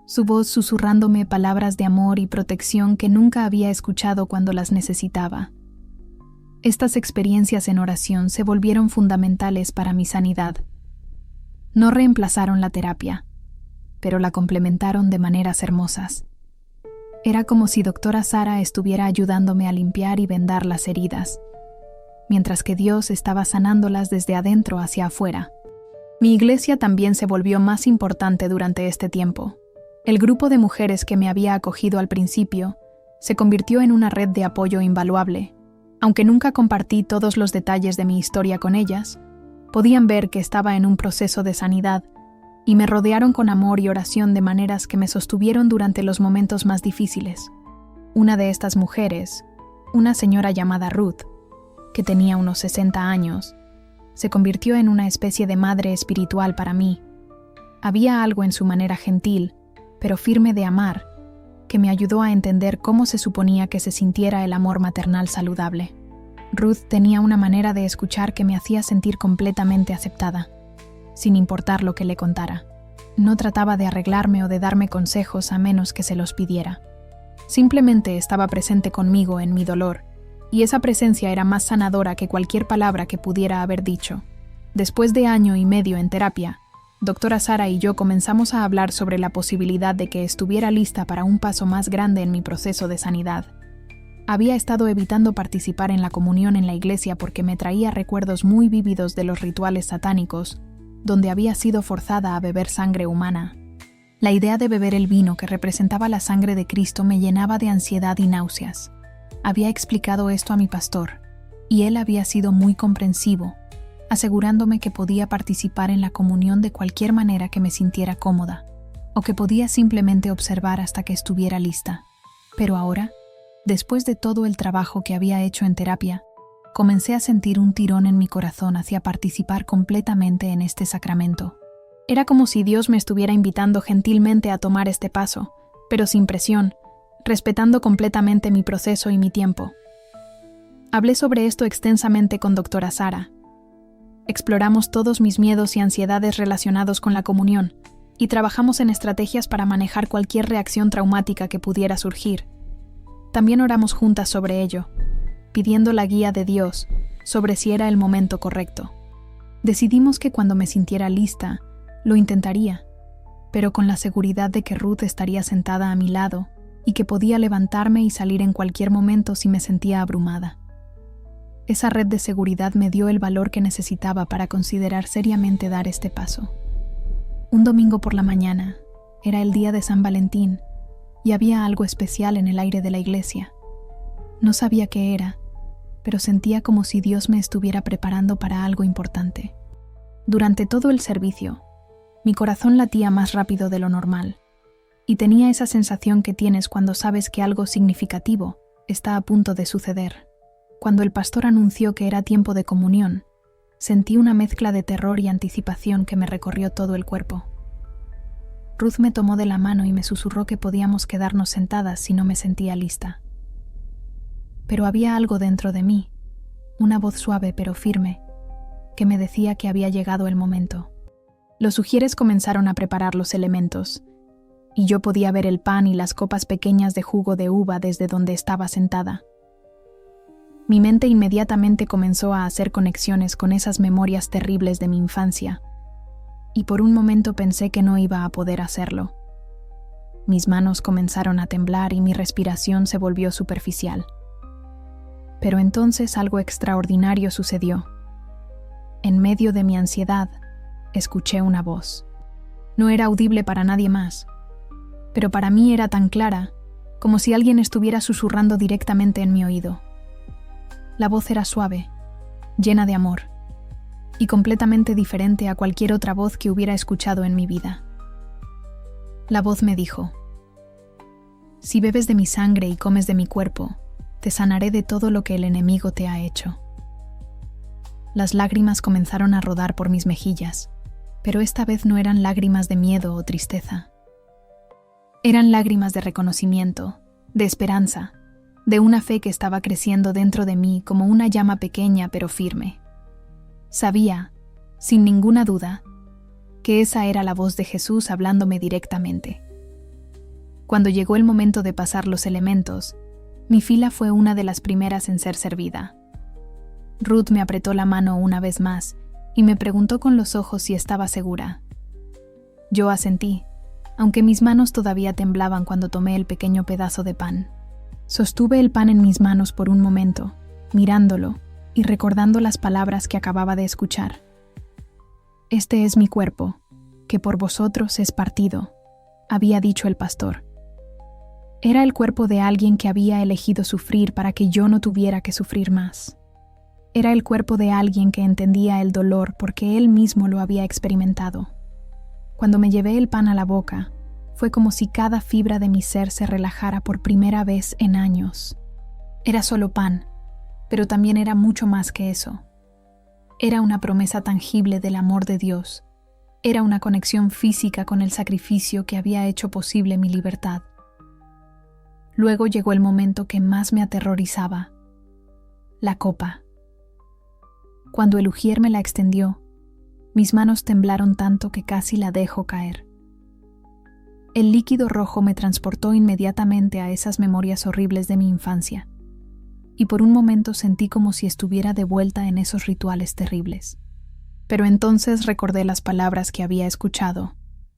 su voz susurrándome palabras de amor y protección que nunca había escuchado cuando las necesitaba. Estas experiencias en oración se volvieron fundamentales para mi sanidad. No reemplazaron la terapia, pero la complementaron de maneras hermosas. Era como si doctora Sara estuviera ayudándome a limpiar y vendar las heridas, mientras que Dios estaba sanándolas desde adentro hacia afuera. Mi iglesia también se volvió más importante durante este tiempo. El grupo de mujeres que me había acogido al principio se convirtió en una red de apoyo invaluable. Aunque nunca compartí todos los detalles de mi historia con ellas, podían ver que estaba en un proceso de sanidad y me rodearon con amor y oración de maneras que me sostuvieron durante los momentos más difíciles. Una de estas mujeres, una señora llamada Ruth, que tenía unos 60 años, se convirtió en una especie de madre espiritual para mí. Había algo en su manera gentil, pero firme de amar, que me ayudó a entender cómo se suponía que se sintiera el amor maternal saludable. Ruth tenía una manera de escuchar que me hacía sentir completamente aceptada, sin importar lo que le contara. No trataba de arreglarme o de darme consejos a menos que se los pidiera. Simplemente estaba presente conmigo en mi dolor, y esa presencia era más sanadora que cualquier palabra que pudiera haber dicho. Después de 1 año y medio en terapia, doctora Sara y yo comenzamos a hablar sobre la posibilidad de que estuviera lista para un paso más grande en mi proceso de sanidad. Había estado evitando participar en la comunión en la iglesia porque me traía recuerdos muy vívidos de los rituales satánicos, donde había sido forzada a beber sangre humana. La idea de beber el vino que representaba la sangre de Cristo me llenaba de ansiedad y náuseas. Había explicado esto a mi pastor, y él había sido muy comprensivo, asegurándome que podía participar en la comunión de cualquier manera que me sintiera cómoda, o que podía simplemente observar hasta que estuviera lista. Pero ahora, después de todo el trabajo que había hecho en terapia, comencé a sentir un tirón en mi corazón hacia participar completamente en este sacramento. Era como si Dios me estuviera invitando gentilmente a tomar este paso, pero sin presión, respetando completamente mi proceso y mi tiempo. Hablé sobre esto extensamente con doctora Sara. Exploramos todos mis miedos y ansiedades relacionados con la comunión y trabajamos en estrategias para manejar cualquier reacción traumática que pudiera surgir. También oramos juntas sobre ello, pidiendo la guía de Dios sobre si era el momento correcto. Decidimos que cuando me sintiera lista, lo intentaría, pero con la seguridad de que Ruth estaría sentada a mi lado y que podía levantarme y salir en cualquier momento si me sentía abrumada. Esa red de seguridad me dio el valor que necesitaba para considerar seriamente dar este paso. Un domingo por la mañana, era el día de San Valentín, y había algo especial en el aire de la iglesia. No sabía qué era, pero sentía como si Dios me estuviera preparando para algo importante. Durante todo el servicio, mi corazón latía más rápido de lo normal, y tenía esa sensación que tienes cuando sabes que algo significativo está a punto de suceder. Cuando el pastor anunció que era tiempo de comunión, sentí una mezcla de terror y anticipación que me recorrió todo el cuerpo. Ruth me tomó de la mano y me susurró que podíamos quedarnos sentadas si no me sentía lista. Pero había algo dentro de mí, una voz suave pero firme, que me decía que había llegado el momento. Los sugieres comenzaron a preparar los elementos, y yo podía ver el pan y las copas pequeñas de jugo de uva desde donde estaba sentada. Mi mente inmediatamente comenzó a hacer conexiones con esas memorias terribles de mi infancia, y por un momento pensé que no iba a poder hacerlo. Mis manos comenzaron a temblar y mi respiración se volvió superficial. Pero entonces algo extraordinario sucedió. En medio de mi ansiedad, escuché una voz. No era audible para nadie más, pero para mí era tan clara, como si alguien estuviera susurrando directamente en mi oído. La voz era suave, llena de amor, y completamente diferente a cualquier otra voz que hubiera escuchado en mi vida. La voz me dijo: si bebes de mi sangre y comes de mi cuerpo, te sanaré de todo lo que el enemigo te ha hecho. Las lágrimas comenzaron a rodar por mis mejillas, pero esta vez no eran lágrimas de miedo o tristeza. Eran lágrimas de reconocimiento, de esperanza, de una fe que estaba creciendo dentro de mí como una llama pequeña pero firme. Sabía, sin ninguna duda, que esa era la voz de Jesús hablándome directamente. Cuando llegó el momento de pasar los elementos, mi fila fue una de las primeras en ser servida. Ruth me apretó la mano una vez más y me preguntó con los ojos si estaba segura. Yo asentí, aunque mis manos todavía temblaban cuando tomé el pequeño pedazo de pan. Sostuve el pan en mis manos por un momento, mirándolo y recordando las palabras que acababa de escuchar. Este es mi cuerpo, que por vosotros es partido, había dicho el pastor. Era el cuerpo de alguien que había elegido sufrir para que yo no tuviera que sufrir más. Era el cuerpo de alguien que entendía el dolor porque él mismo lo había experimentado. Cuando me llevé el pan a la boca, fue como si cada fibra de mi ser se relajara por primera vez en años. Era solo pan, pero también era mucho más que eso. Era una promesa tangible del amor de Dios. Era una conexión física con el sacrificio que había hecho posible mi libertad. Luego llegó el momento que más me aterrorizaba: la copa. Cuando el ujier me la extendió, mis manos temblaron tanto que casi la dejo caer. El líquido rojo me transportó inmediatamente a esas memorias horribles de mi infancia, y por un momento sentí como si estuviera de vuelta en esos rituales terribles. Pero entonces recordé las palabras que había escuchado.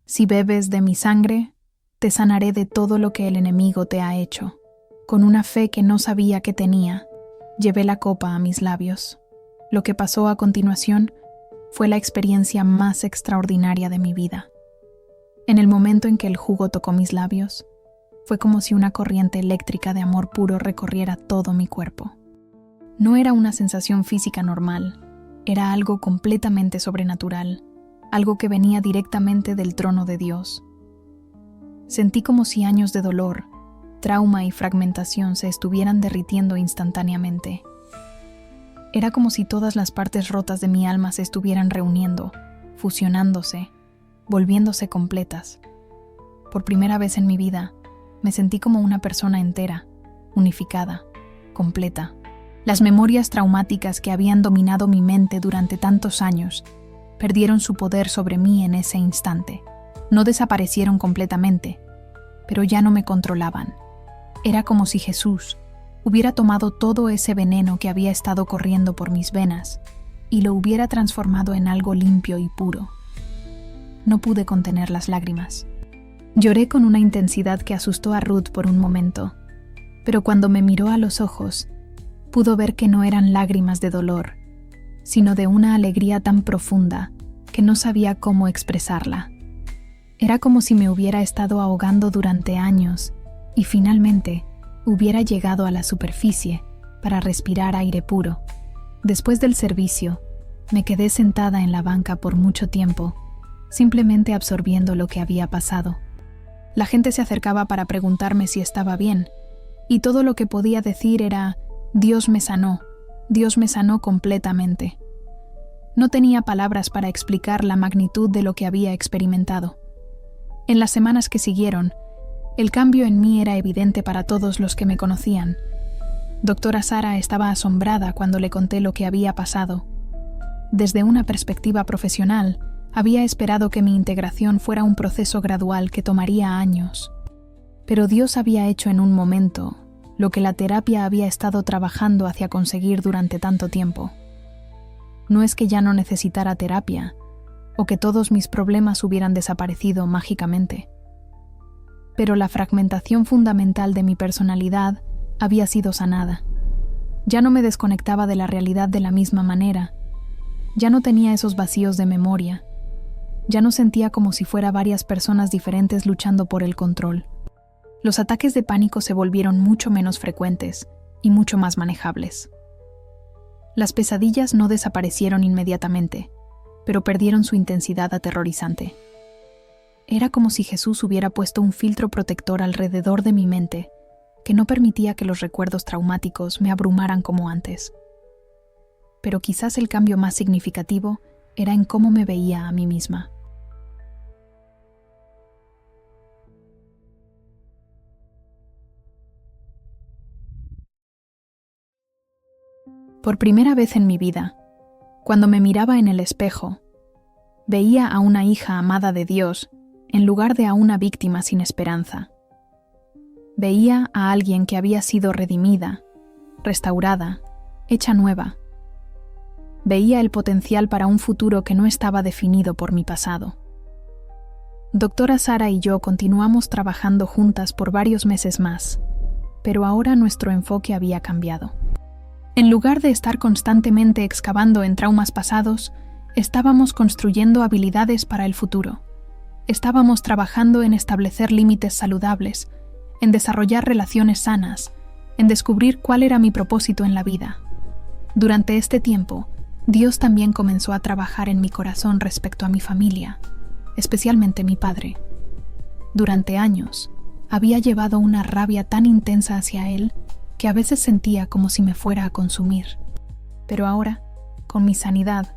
Si bebes de mi sangre, te sanaré de todo lo que el enemigo te ha hecho. Con una fe que no sabía que tenía, llevé la copa a mis labios. Lo que pasó a continuación fue la experiencia más extraordinaria de mi vida. En el momento en que el jugo tocó mis labios, fue como si una corriente eléctrica de amor puro recorriera todo mi cuerpo. No era una sensación física normal, era algo completamente sobrenatural, algo que venía directamente del trono de Dios. Sentí como si años de dolor, trauma y fragmentación se estuvieran derritiendo instantáneamente. Era como si todas las partes rotas de mi alma se estuvieran reuniendo, fusionándose, volviéndose completas. Por primera vez en mi vida, me sentí como una persona entera, unificada, completa. Las memorias traumáticas que habían dominado mi mente durante tantos años perdieron su poder sobre mí en ese instante. No desaparecieron completamente, pero ya no me controlaban. Era como si Jesús hubiera tomado todo ese veneno que había estado corriendo por mis venas y lo hubiera transformado en algo limpio y puro. No pude contener las lágrimas. Lloré con una intensidad que asustó a Ruth por un momento, pero cuando me miró a los ojos, pudo ver que no eran lágrimas de dolor, sino de una alegría tan profunda que no sabía cómo expresarla. Era como si me hubiera estado ahogando durante años y finalmente hubiera llegado a la superficie para respirar aire puro. Después del servicio, me quedé sentada en la banca por mucho tiempo, simplemente absorbiendo lo que había pasado. La gente se acercaba para preguntarme si estaba bien, y todo lo que podía decir era: Dios me sanó completamente. No tenía palabras para explicar la magnitud de lo que había experimentado. En las semanas que siguieron, el cambio en mí era evidente para todos los que me conocían. Doctora Sara estaba asombrada cuando le conté lo que había pasado. Desde una perspectiva profesional, había esperado que mi integración fuera un proceso gradual que tomaría años. Pero Dios había hecho en un momento lo que la terapia había estado trabajando hacia conseguir durante tanto tiempo. No es que ya no necesitara terapia, o que todos mis problemas hubieran desaparecido mágicamente. Pero la fragmentación fundamental de mi personalidad había sido sanada. Ya no me desconectaba de la realidad de la misma manera. Ya no tenía esos vacíos de memoria. Ya no sentía como si fuera varias personas diferentes luchando por el control. Los ataques de pánico se volvieron mucho menos frecuentes y mucho más manejables. Las pesadillas no desaparecieron inmediatamente, pero perdieron su intensidad aterrorizante. Era como si Jesús hubiera puesto un filtro protector alrededor de mi mente, que no permitía que los recuerdos traumáticos me abrumaran como antes. Pero quizás el cambio más significativo era en cómo me veía a mí misma. Por primera vez en mi vida, cuando me miraba en el espejo, veía a una hija amada de Dios en lugar de a una víctima sin esperanza. Veía a alguien que había sido redimida, restaurada, hecha nueva. Veía el potencial para un futuro que no estaba definido por mi pasado. Doctora Sara y yo continuamos trabajando juntas por varios meses más, pero ahora nuestro enfoque había cambiado. En lugar de estar constantemente excavando en traumas pasados, estábamos construyendo habilidades para el futuro. Estábamos trabajando en establecer límites saludables, en desarrollar relaciones sanas, en descubrir cuál era mi propósito en la vida. Durante este tiempo, Dios también comenzó a trabajar en mi corazón respecto a mi familia, especialmente mi padre. Durante años, había llevado una rabia tan intensa hacia él que a veces sentía como si me fuera a consumir. Pero ahora, con mi sanidad,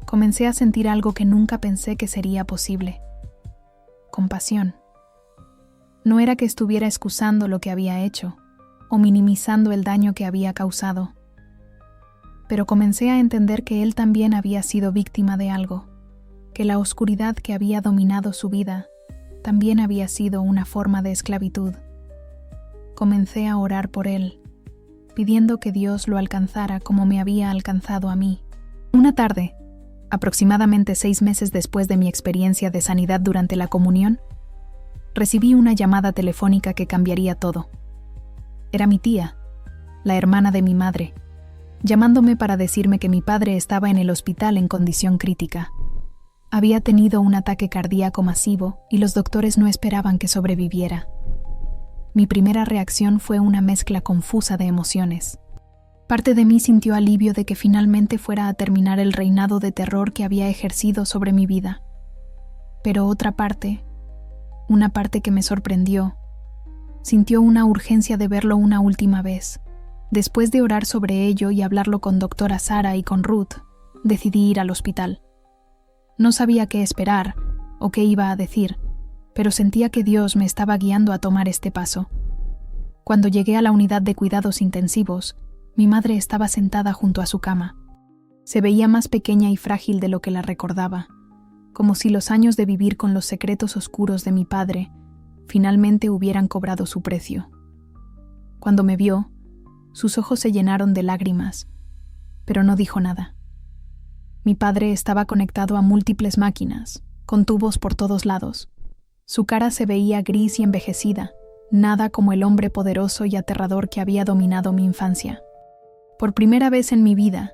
comencé a sentir algo que nunca pensé que sería posible: compasión. No era que estuviera excusando lo que había hecho o minimizando el daño que había causado, pero comencé a entender que él también había sido víctima de algo, que la oscuridad que había dominado su vida también había sido una forma de esclavitud. Comencé a orar por él, pidiendo que Dios lo alcanzara como me había alcanzado a mí. Una tarde, aproximadamente 6 meses después de mi experiencia de sanidad durante la comunión, recibí una llamada telefónica que cambiaría todo. Era mi tía, la hermana de mi madre, llamándome para decirme que mi padre estaba en el hospital en condición crítica. Había tenido un ataque cardíaco masivo y los doctores no esperaban que sobreviviera. Mi primera reacción fue una mezcla confusa de emociones. Parte de mí sintió alivio de que finalmente fuera a terminar el reinado de terror que había ejercido sobre mi vida. Pero otra parte, una parte que me sorprendió, sintió una urgencia de verlo una última vez. Después de orar sobre ello y hablarlo con doctora Sara y con Ruth, decidí ir al hospital. No sabía qué esperar o qué iba a decir, pero sentía que Dios me estaba guiando a tomar este paso. Cuando llegué a la unidad de cuidados intensivos, mi madre estaba sentada junto a su cama. Se veía más pequeña y frágil de lo que la recordaba, como si los años de vivir con los secretos oscuros de mi padre finalmente hubieran cobrado su precio. Cuando me vio, sus ojos se llenaron de lágrimas, pero no dijo nada. Mi padre estaba conectado a múltiples máquinas, con tubos por todos lados. Su cara se veía gris y envejecida, nada como el hombre poderoso y aterrador que había dominado mi infancia. Por primera vez en mi vida,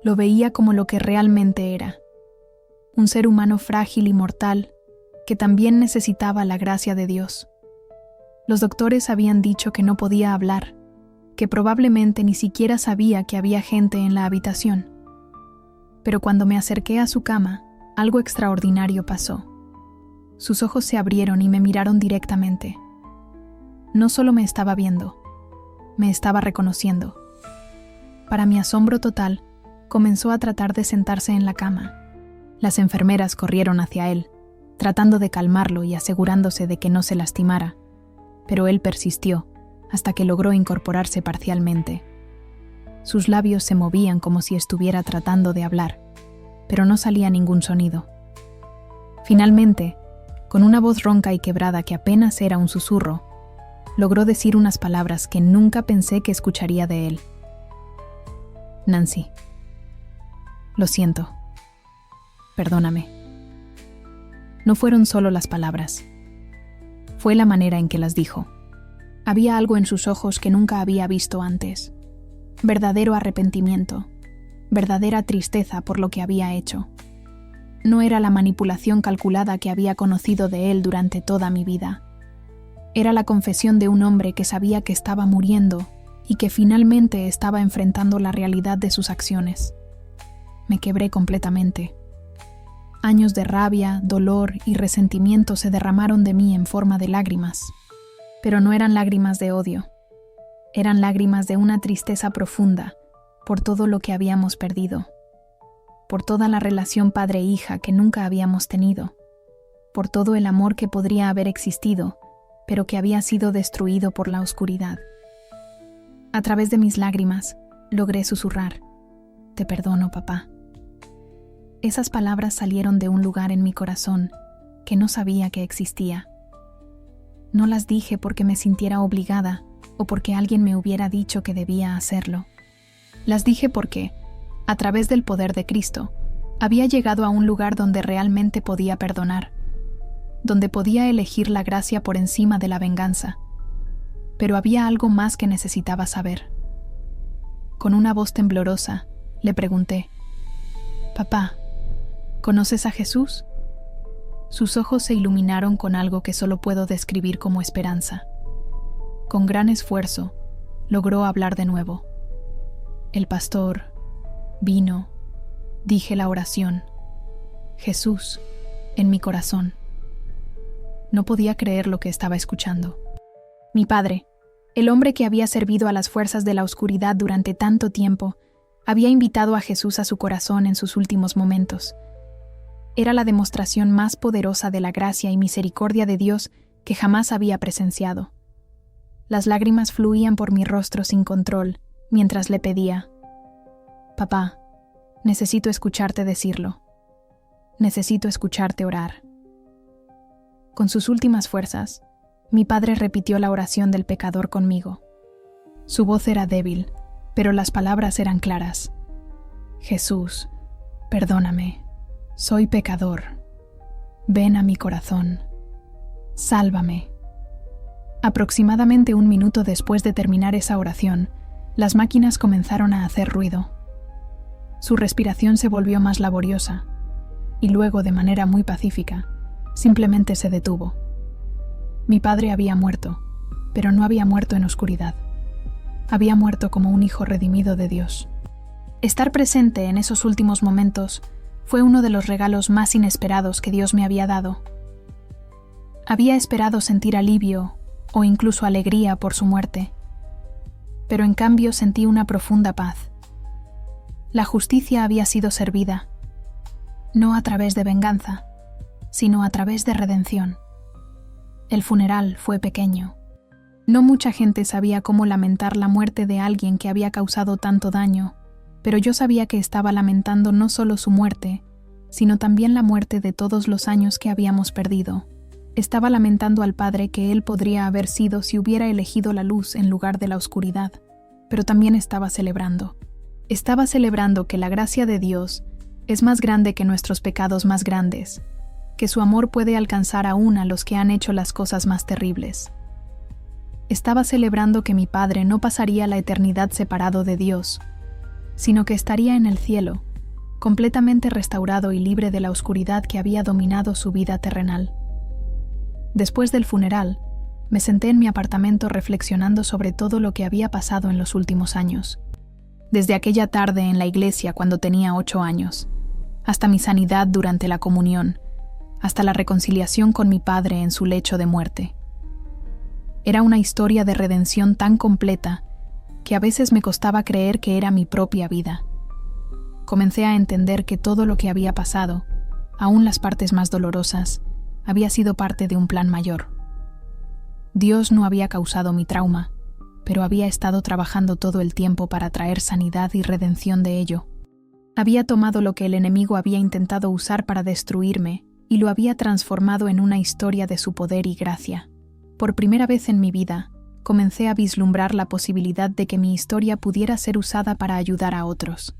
lo veía como lo que realmente era. Un ser humano frágil y mortal, que también necesitaba la gracia de Dios. Los doctores habían dicho que no podía hablar, que probablemente ni siquiera sabía que había gente en la habitación. Pero cuando me acerqué a su cama, algo extraordinario pasó. Sus ojos se abrieron y me miraron directamente. No solo me estaba viendo, me estaba reconociendo. Para mi asombro total, comenzó a tratar de sentarse en la cama. Las enfermeras corrieron hacia él, tratando de calmarlo y asegurándose de que no se lastimara, pero él persistió hasta que logró incorporarse parcialmente. Sus labios se movían como si estuviera tratando de hablar, pero no salía ningún sonido. Finalmente, con una voz ronca y quebrada que apenas era un susurro, logró decir unas palabras que nunca pensé que escucharía de él. Nancy, lo siento. Perdóname. No fueron solo las palabras. Fue la manera en que las dijo. Había algo en sus ojos que nunca había visto antes. Verdadero arrepentimiento, verdadera tristeza por lo que había hecho. No era la manipulación calculada que había conocido de él durante toda mi vida. Era la confesión de un hombre que sabía que estaba muriendo y que finalmente estaba enfrentando la realidad de sus acciones. Me quebré completamente. Años de rabia, dolor y resentimiento se derramaron de mí en forma de lágrimas. Pero no eran lágrimas de odio. Eran lágrimas de una tristeza profunda por todo lo que habíamos perdido, por toda la relación padre-hija que nunca habíamos tenido, por todo el amor que podría haber existido, pero que había sido destruido por la oscuridad. A través de mis lágrimas, logré susurrar: «Te perdono, papá». Esas palabras salieron de un lugar en mi corazón que no sabía que existía. No las dije porque me sintiera obligada o porque alguien me hubiera dicho que debía hacerlo. Las dije porque, a través del poder de Cristo, había llegado a un lugar donde realmente podía perdonar, donde podía elegir la gracia por encima de la venganza. Pero había algo más que necesitaba saber. Con una voz temblorosa, le pregunté: «Papá, ¿conoces a Jesús?». Sus ojos se iluminaron con algo que solo puedo describir como esperanza. Con gran esfuerzo, logró hablar de nuevo. El pastor vino, dije la oración. Jesús, en mi corazón. No podía creer lo que estaba escuchando. Mi padre, el hombre que había servido a las fuerzas de la oscuridad durante tanto tiempo, había invitado a Jesús a su corazón en sus últimos momentos. Era la demostración más poderosa de la gracia y misericordia de Dios que jamás había presenciado. Las lágrimas fluían por mi rostro sin control mientras le pedía: «Papá, necesito escucharte decirlo. Necesito escucharte orar». Con sus últimas fuerzas, mi padre repitió la oración del pecador conmigo. Su voz era débil, pero las palabras eran claras. «Jesús, perdóname, Soy pecador. Ven a mi corazón. Sálvame. Aproximadamente 1 minuto después de terminar esa oración, las máquinas comenzaron a hacer ruido. Su respiración se volvió más laboriosa, y luego, de manera muy pacífica, simplemente se detuvo. Mi padre había muerto, pero no había muerto en oscuridad. Había muerto como un hijo redimido de Dios. Estar presente en esos últimos momentos fue uno de los regalos más inesperados que Dios me había dado. Había esperado sentir alivio o incluso alegría por su muerte, pero en cambio sentí una profunda paz. La justicia había sido servida, no a través de venganza, sino a través de redención. El funeral fue pequeño. No mucha gente sabía cómo lamentar la muerte de alguien que había causado tanto daño, pero yo sabía que estaba lamentando no solo su muerte, sino también la muerte de todos los años que habíamos perdido. Estaba lamentando al padre que él podría haber sido si hubiera elegido la luz en lugar de la oscuridad, pero también estaba celebrando. Estaba celebrando que la gracia de Dios es más grande que nuestros pecados más grandes, que su amor puede alcanzar aún a los que han hecho las cosas más terribles. Estaba celebrando que mi padre no pasaría la eternidad separado de Dios, sino que estaría en el cielo, completamente restaurado y libre de la oscuridad que había dominado su vida terrenal. Después del funeral, me senté en mi apartamento reflexionando sobre todo lo que había pasado en los últimos años. Desde aquella tarde en la iglesia cuando tenía 8 años, hasta mi sanidad durante la comunión, hasta la reconciliación con mi padre en su lecho de muerte. Era una historia de redención tan completa que a veces me costaba creer que era mi propia vida. Comencé a entender que todo lo que había pasado, aún las partes más dolorosas, había sido parte de un plan mayor. Dios no había causado mi trauma, pero había estado trabajando todo el tiempo para traer sanidad y redención de ello. Había tomado lo que el enemigo había intentado usar para destruirme y lo había transformado en una historia de su poder y gracia. Por primera vez en mi vida, comencé a vislumbrar la posibilidad de que mi historia pudiera ser usada para ayudar a otros.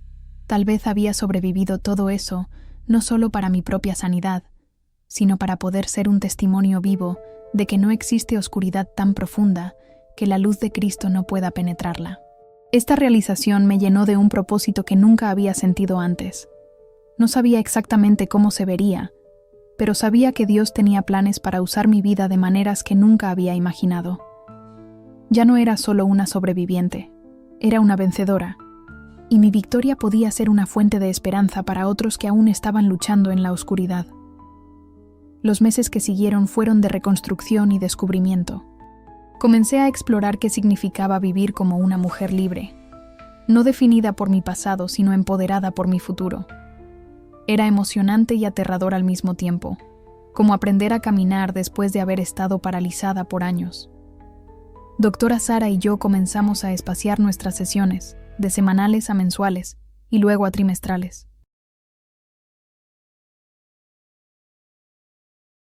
Tal vez había sobrevivido todo eso no solo para mi propia sanidad, sino para poder ser un testimonio vivo de que no existe oscuridad tan profunda que la luz de Cristo no pueda penetrarla. Esta realización me llenó de un propósito que nunca había sentido antes. No sabía exactamente cómo se vería, pero sabía que Dios tenía planes para usar mi vida de maneras que nunca había imaginado. Ya no era solo una sobreviviente, era una vencedora, y mi victoria podía ser una fuente de esperanza para otros que aún estaban luchando en la oscuridad. Los meses que siguieron fueron de reconstrucción y descubrimiento. Comencé a explorar qué significaba vivir como una mujer libre, no definida por mi pasado, sino empoderada por mi futuro. Era emocionante y aterrador al mismo tiempo, como aprender a caminar después de haber estado paralizada por años. Doctora Sara y yo comenzamos a espaciar nuestras sesiones, de semanales a mensuales y luego a trimestrales.